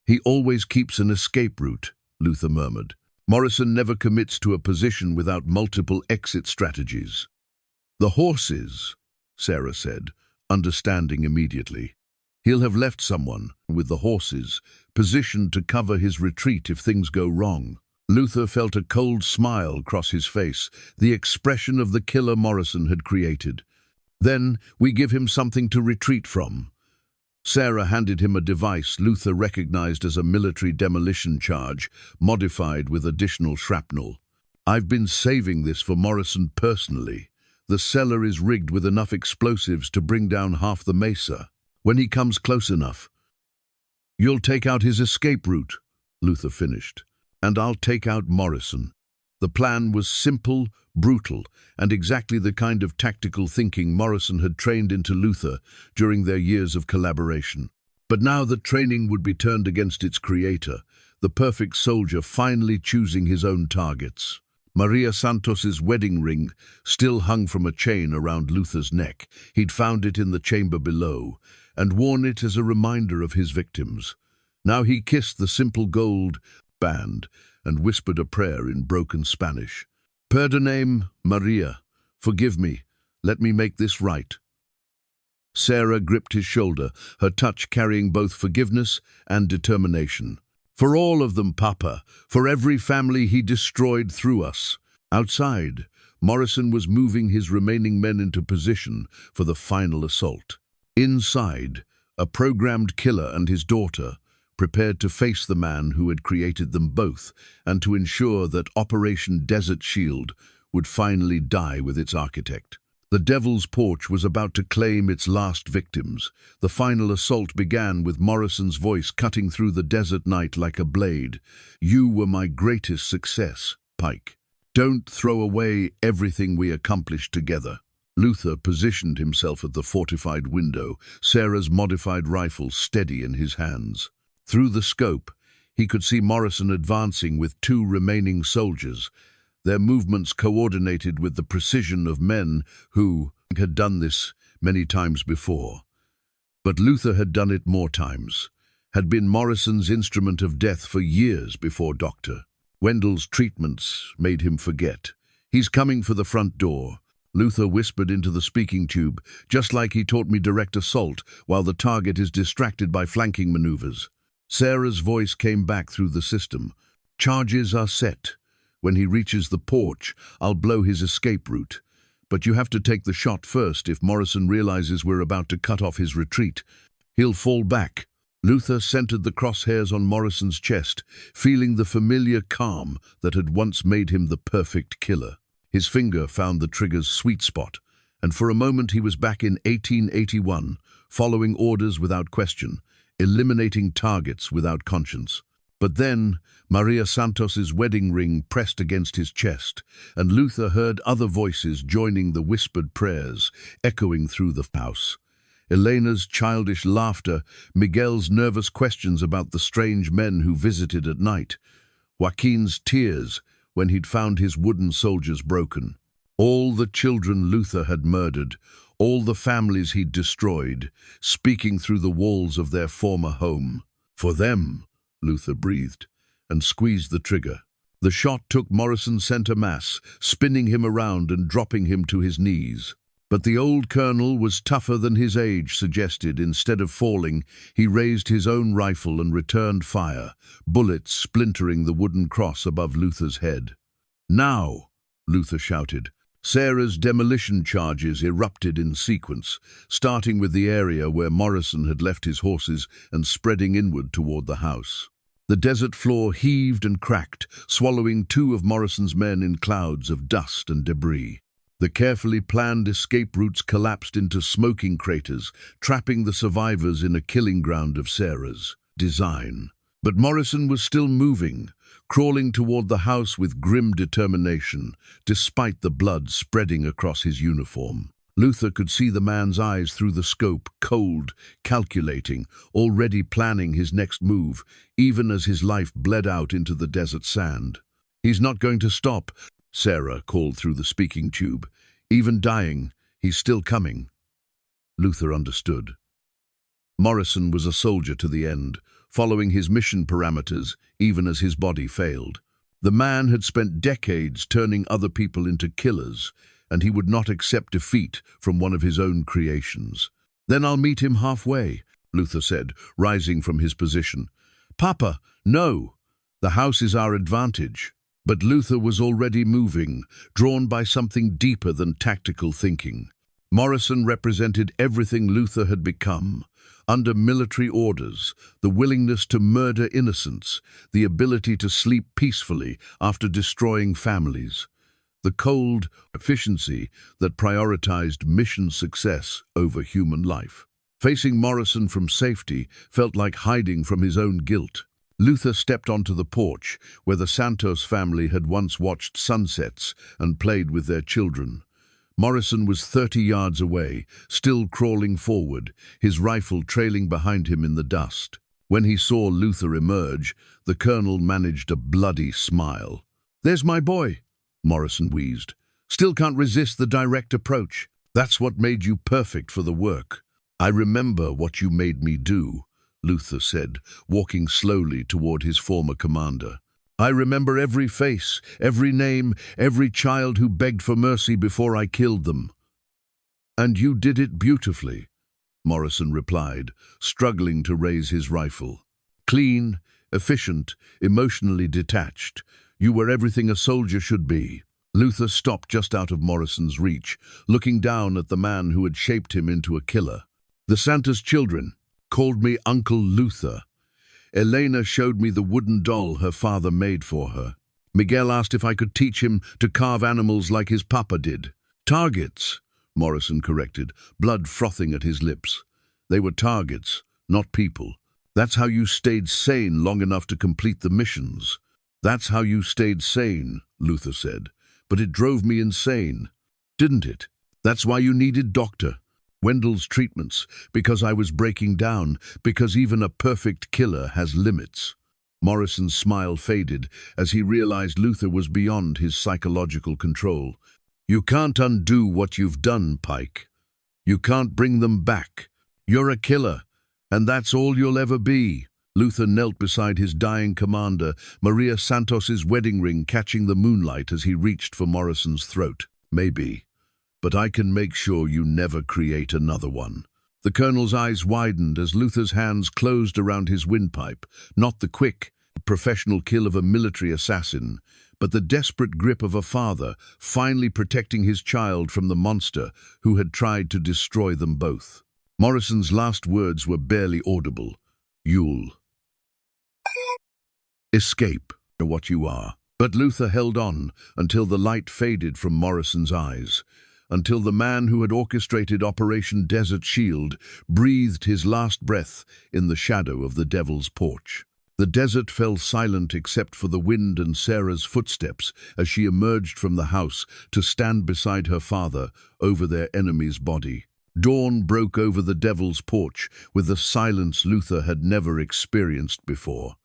"He always keeps an escape route," Luther murmured. "Morrison never commits to a position without multiple exit strategies." "The horses," Sarah said, understanding immediately. "He'll have left someone, with the horses, positioned to cover his retreat if things go wrong." Luther felt a cold smile cross his face, the expression of the killer Morrison had created. "Then we give him something to retreat from." Sarah handed him a device Luther recognized as a military demolition charge, modified with additional shrapnel. "I've been saving this for Morrison personally. The cellar is rigged with enough explosives to bring down half the mesa. When he comes close enough, you'll take out his escape route," Luther finished, "and I'll take out Morrison." The plan was simple, brutal, and exactly the kind of tactical thinking Morrison had trained into Luther during their years of collaboration. But now the training would be turned against its creator, the perfect soldier finally choosing his own targets. Maria Santos's wedding ring still hung from a chain around Luther's neck. He'd found it in the chamber below, and worn it as a reminder of his victims. Now he kissed the simple gold band and whispered a prayer in broken Spanish. "Perdoname, Maria. Forgive me. Let me make this right." Sarah gripped his shoulder, her touch carrying both forgiveness and determination. "For all of them, Papa. For every family he destroyed through us." Outside, Morrison was moving his remaining men into position for the final assault. Inside, a programmed killer and his daughter prepared to face the man who had created them both and to ensure that Operation Desert Shield would finally die with its architect. The Devil's Porch was about to claim its last victims. The final assault began with Morrison's voice cutting through the desert night like a blade. "You were my greatest success, Pike. Don't throw away everything we accomplished together." Luther positioned himself at the fortified window, Sarah's modified rifle steady in his hands. Through the scope, he could see Morrison advancing with two remaining soldiers, their movements coordinated with the precision of men who had done this many times before. But Luther had done it more times, had been Morrison's instrument of death for years before Dr. Wendell's treatments made him forget. "He's coming for the front door," Luther whispered into the speaking tube, "just like he taught me direct assault, while the target is distracted by flanking maneuvers." Sarah's voice came back through the system. "Charges are set. When he reaches the porch, I'll blow his escape route. But you have to take the shot first if Morrison realizes we're about to cut off his retreat. He'll fall back." Luther centered the crosshairs on Morrison's chest, feeling the familiar calm that had once made him the perfect killer. His finger found the trigger's sweet spot, and for a moment he was back in 1881, following orders without question, eliminating targets without conscience. But then, Maria Santos's wedding ring pressed against his chest, and Luther heard other voices joining the whispered prayers, echoing through the house. Elena's childish laughter, Miguel's nervous questions about the strange men who visited at night, Joaquin's tears when he'd found his wooden soldiers broken. All the children Luther had murdered, all the families he'd destroyed, speaking through the walls of their former home. For them, Luther breathed, and squeezed the trigger. The shot took Morrison center mass, spinning him around and dropping him to his knees. But the old colonel was tougher than his age suggested. Instead of falling, he raised his own rifle and returned fire, bullets splintering the wooden cross above Luther's head. "Now!" Luther shouted. Sarah's demolition charges erupted in sequence, starting with the area where Morrison had left his horses and spreading inward toward the house. The desert floor heaved and cracked, swallowing 2 of Morrison's men in clouds of dust and debris. The carefully planned escape routes collapsed into smoking craters, trapping the survivors in a killing ground of Sarah's design. But Morrison was still moving, crawling toward the house with grim determination, despite the blood spreading across his uniform. Luther could see the man's eyes through the scope, cold, calculating, already planning his next move, even as his life bled out into the desert sand. "He's not going to stop," Sarah called through the speaking tube. "Even dying, he's still coming." Luther understood. Morrison was a soldier to the end, following his mission parameters even as his body failed. The man had spent decades turning other people into killers, and he would not accept defeat from one of his own creations. "Then I'll meet him halfway," Luther said, rising from his position. "Papa, no! The house is our advantage." But Luther was already moving, drawn by something deeper than tactical thinking. Morrison represented everything Luther had become. Under military orders, the willingness to murder innocents, the ability to sleep peacefully after destroying families, the cold efficiency that prioritized mission success over human life. Facing Morrison from safety felt like hiding from his own guilt. Luther stepped onto the porch, where the Santos family had once watched sunsets and played with their children. Morrison was 30 yards away, still crawling forward, his rifle trailing behind him in the dust. When he saw Luther emerge, the colonel managed a bloody smile. "There's my boy," Morrison wheezed. "Still can't resist the direct approach. That's what made you perfect for the work." "I remember what you made me do," Luther said, walking slowly toward his former commander. "I remember every face, every name, every child who begged for mercy before I killed them." "And you did it beautifully," Morrison replied, struggling to raise his rifle. "Clean, efficient, emotionally detached. You were everything a soldier should be." Luther stopped just out of Morrison's reach, looking down at the man who had shaped him into a killer. "The Santa's children called me Uncle Luther. Elena showed me the wooden doll her father made for her. Miguel asked if I could teach him to carve animals like his papa did." "Targets," Morrison corrected, blood frothing at his lips. "They were targets, not people. That's how you stayed sane long enough to complete the missions." "That's how you stayed sane," Luther said. "But it drove me insane, didn't it? That's why you needed Dr. Wendell's treatments, because I was breaking down, because even a perfect killer has limits." Morrison's smile faded as he realized Luther was beyond his psychological control. "You can't undo what you've done, Pike. You can't bring them back. You're a killer, and that's all you'll ever be." Luther knelt beside his dying commander, Maria Santos's wedding ring catching the moonlight as he reached for Morrison's throat. "Maybe, but I can make sure you never create another one." The colonel's eyes widened as Luther's hands closed around his windpipe, not the quick, professional kill of a military assassin, but the desperate grip of a father, finally protecting his child from the monster who had tried to destroy them both. Morrison's last words were barely audible. "You'll escape what you are." But Luther held on until the light faded from Morrison's eyes, until the man who had orchestrated Operation Desert Shield breathed his last breath in the shadow of the Devil's Porch. The desert fell silent except for the wind and Sarah's footsteps as she emerged from the house to stand beside her father over their enemy's body. Dawn broke over the Devil's Porch with a silence Luther had never experienced before.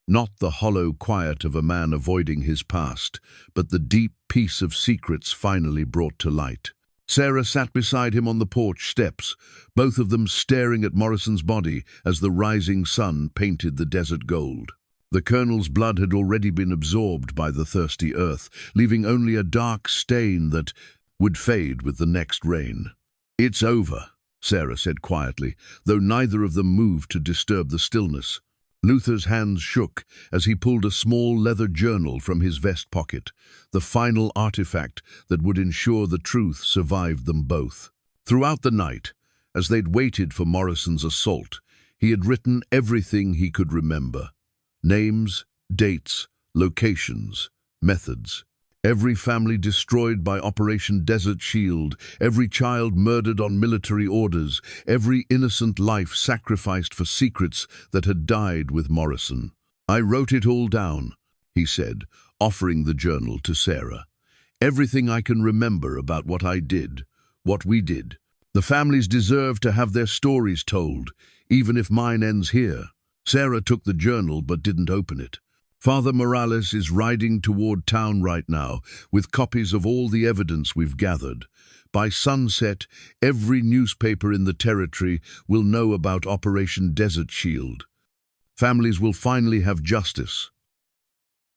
Not the hollow quiet of a man avoiding his past, but the deep peace of secrets finally brought to light. Sarah sat beside him on the porch steps, both of them staring at Morrison's body as the rising sun painted the desert gold. The colonel's blood had already been absorbed by the thirsty earth, leaving only a dark stain that would fade with the next rain. "It's over," Sarah said quietly, though neither of them moved to disturb the stillness. Luther's hands shook as he pulled a small leather journal from his vest pocket, the final artifact that would ensure the truth survived them both. Throughout the night, as they'd waited for Morrison's assault, he had written everything he could remember. Names, dates, locations, methods. Every family destroyed by Operation Desert Shield, every child murdered on military orders, every innocent life sacrificed for secrets that had died with Morrison. "I wrote it all down," he said, offering the journal to Sarah. "Everything I can remember about what I did, what we did. The families deserve to have their stories told, even if mine ends here." Sarah took the journal but didn't open it. "Father Morales is riding toward town right now with copies of all the evidence we've gathered. By sunset, every newspaper in the territory will know about Operation Desert Shield. Families will finally have justice."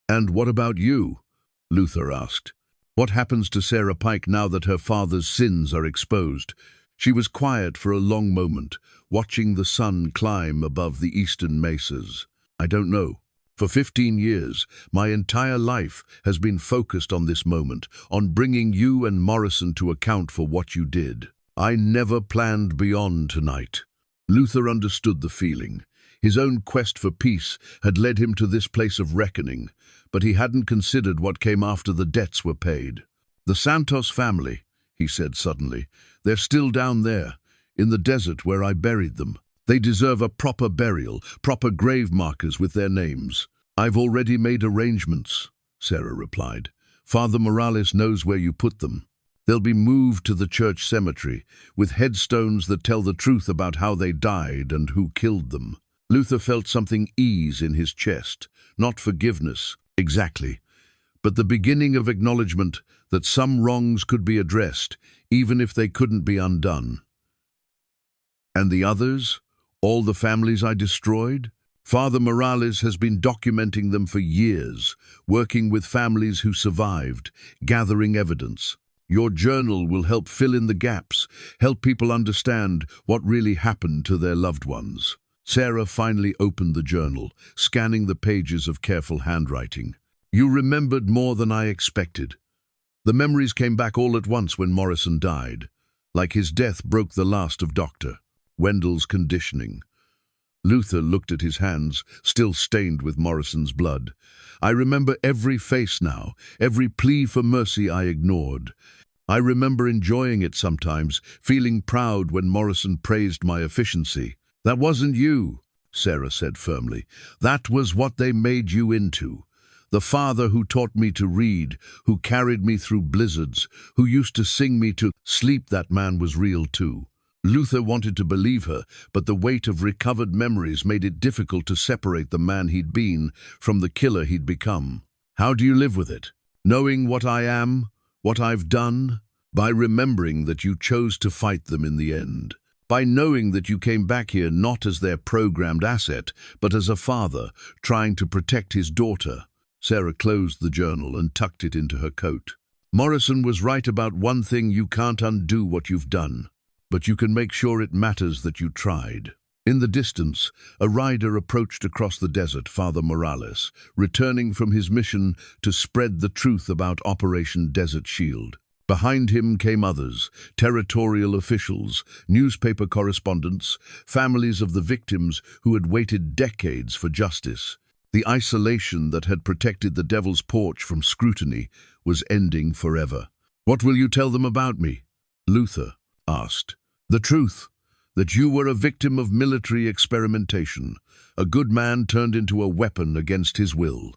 "And what about you?" Luther asked. "What happens to Sarah Pike now that her father's sins are exposed?" She was quiet for a long moment, watching the sun climb above the eastern mesas. "I don't know. For 15 years, my entire life has been focused on this moment, on bringing you and Morrison to account for what you did. I never planned beyond tonight." Luther understood the feeling. His own quest for peace had led him to this place of reckoning, but he hadn't considered what came after the debts were paid. "The Santos family," he said suddenly. "They're still down there, in the desert where I buried them. They deserve a proper burial, proper grave markers with their names." "I've already made arrangements," Sarah replied. "Father Morales knows where you put them. They'll be moved to the church cemetery, with headstones that tell the truth about how they died and who killed them." Luther felt something ease in his chest, not forgiveness, exactly, but the beginning of acknowledgement that some wrongs could be addressed, even if they couldn't be undone. "And the others? All the families I destroyed? Father Morales has been documenting them for years, working with families who survived, gathering evidence. Your journal will help fill in the gaps, help people understand what really happened to their loved ones." Sarah finally opened the journal, scanning the pages of careful handwriting. "You remembered more than I expected. The memories came back all at once when Morrison died, like his death broke the last of Dr. Wendell's conditioning." Luther looked at his hands, still stained with Morrison's blood. "I remember every face now, every plea for mercy I ignored. I remember enjoying it sometimes, feeling proud when Morrison praised my efficiency." "That wasn't you," Sarah said firmly. "That was what they made you into. The father who taught me to read, who carried me through blizzards, who used to sing me to sleep, that man was real too." Luther wanted to believe her, but the weight of recovered memories made it difficult to separate the man he'd been from the killer he'd become. "How do you live with it? Knowing what I am, what I've done?" "By remembering that you chose to fight them in the end. By knowing that you came back here not as their programmed asset, but as a father trying to protect his daughter." Sarah closed the journal and tucked it into her coat. "Morrison was right about one thing: you can't undo what you've done. But you can make sure it matters that you tried." In the distance, a rider approached across the desert, Father Morales, returning from his mission to spread the truth about Operation Desert Shield. Behind him came others, territorial officials, newspaper correspondents, families of the victims who had waited decades for justice. The isolation that had protected the Devil's Porch from scrutiny was ending forever. "What will you tell them about me?" Luther asked. "The truth, that you were a victim of military experimentation, a good man turned into a weapon against his will.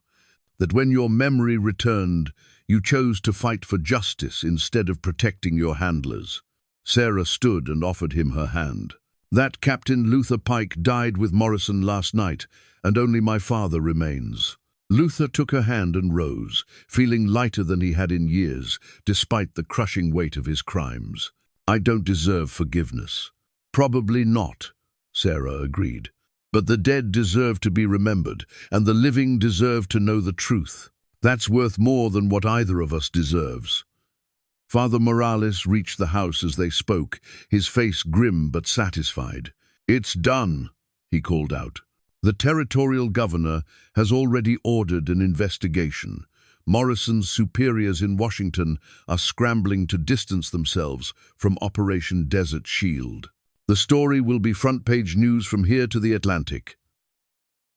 That when your memory returned, you chose to fight for justice instead of protecting your handlers." Sarah stood and offered him her hand. "That Captain Luther Pike died with Morrison last night, and only my father remains." Luther took her hand and rose, feeling lighter than he had in years, despite the crushing weight of his crimes. "I don't deserve forgiveness." "Probably not," Sarah agreed. "But the dead deserve to be remembered, and the living deserve to know the truth. That's worth more than what either of us deserves." Father Morales reached the house as they spoke, his face grim but satisfied. "It's done," he called out. "The territorial governor has already ordered an investigation. Morrison's superiors in Washington are scrambling to distance themselves from Operation Desert Shield. The story will be front-page news from here to the Atlantic."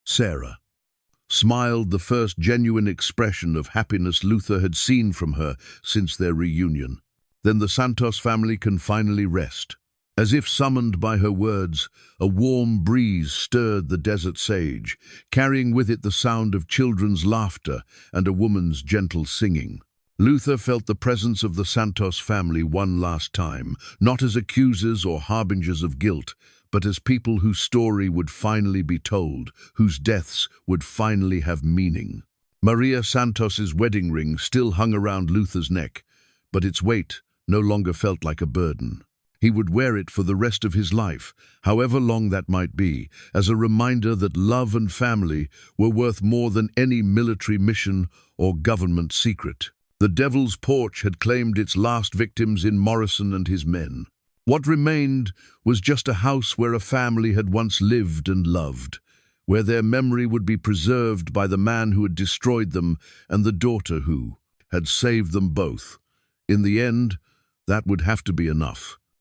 Sarah smiled, the first genuine expression of happiness Luther had seen from her since their reunion. "Then the Santos family can finally rest." As if summoned by her words, a warm breeze stirred the desert sage, carrying with it the sound of children's laughter and a woman's gentle singing. Luther felt the presence of the Santos family one last time, not as accusers or harbingers of guilt, but as people whose story would finally be told, whose deaths would finally have meaning. Maria Santos's wedding ring still hung around Luther's neck, but its weight no longer felt like a burden. He would wear it for the rest of his life, however long that might be, as a reminder that love and family were worth more than any military mission or government secret. The Devil's Porch had claimed its last victims in Morrison and his men. What remained was just a house where a family had once lived and loved, where their memory would be preserved by the man who had destroyed them and the daughter who had saved them both. In the end, that would have to be enough.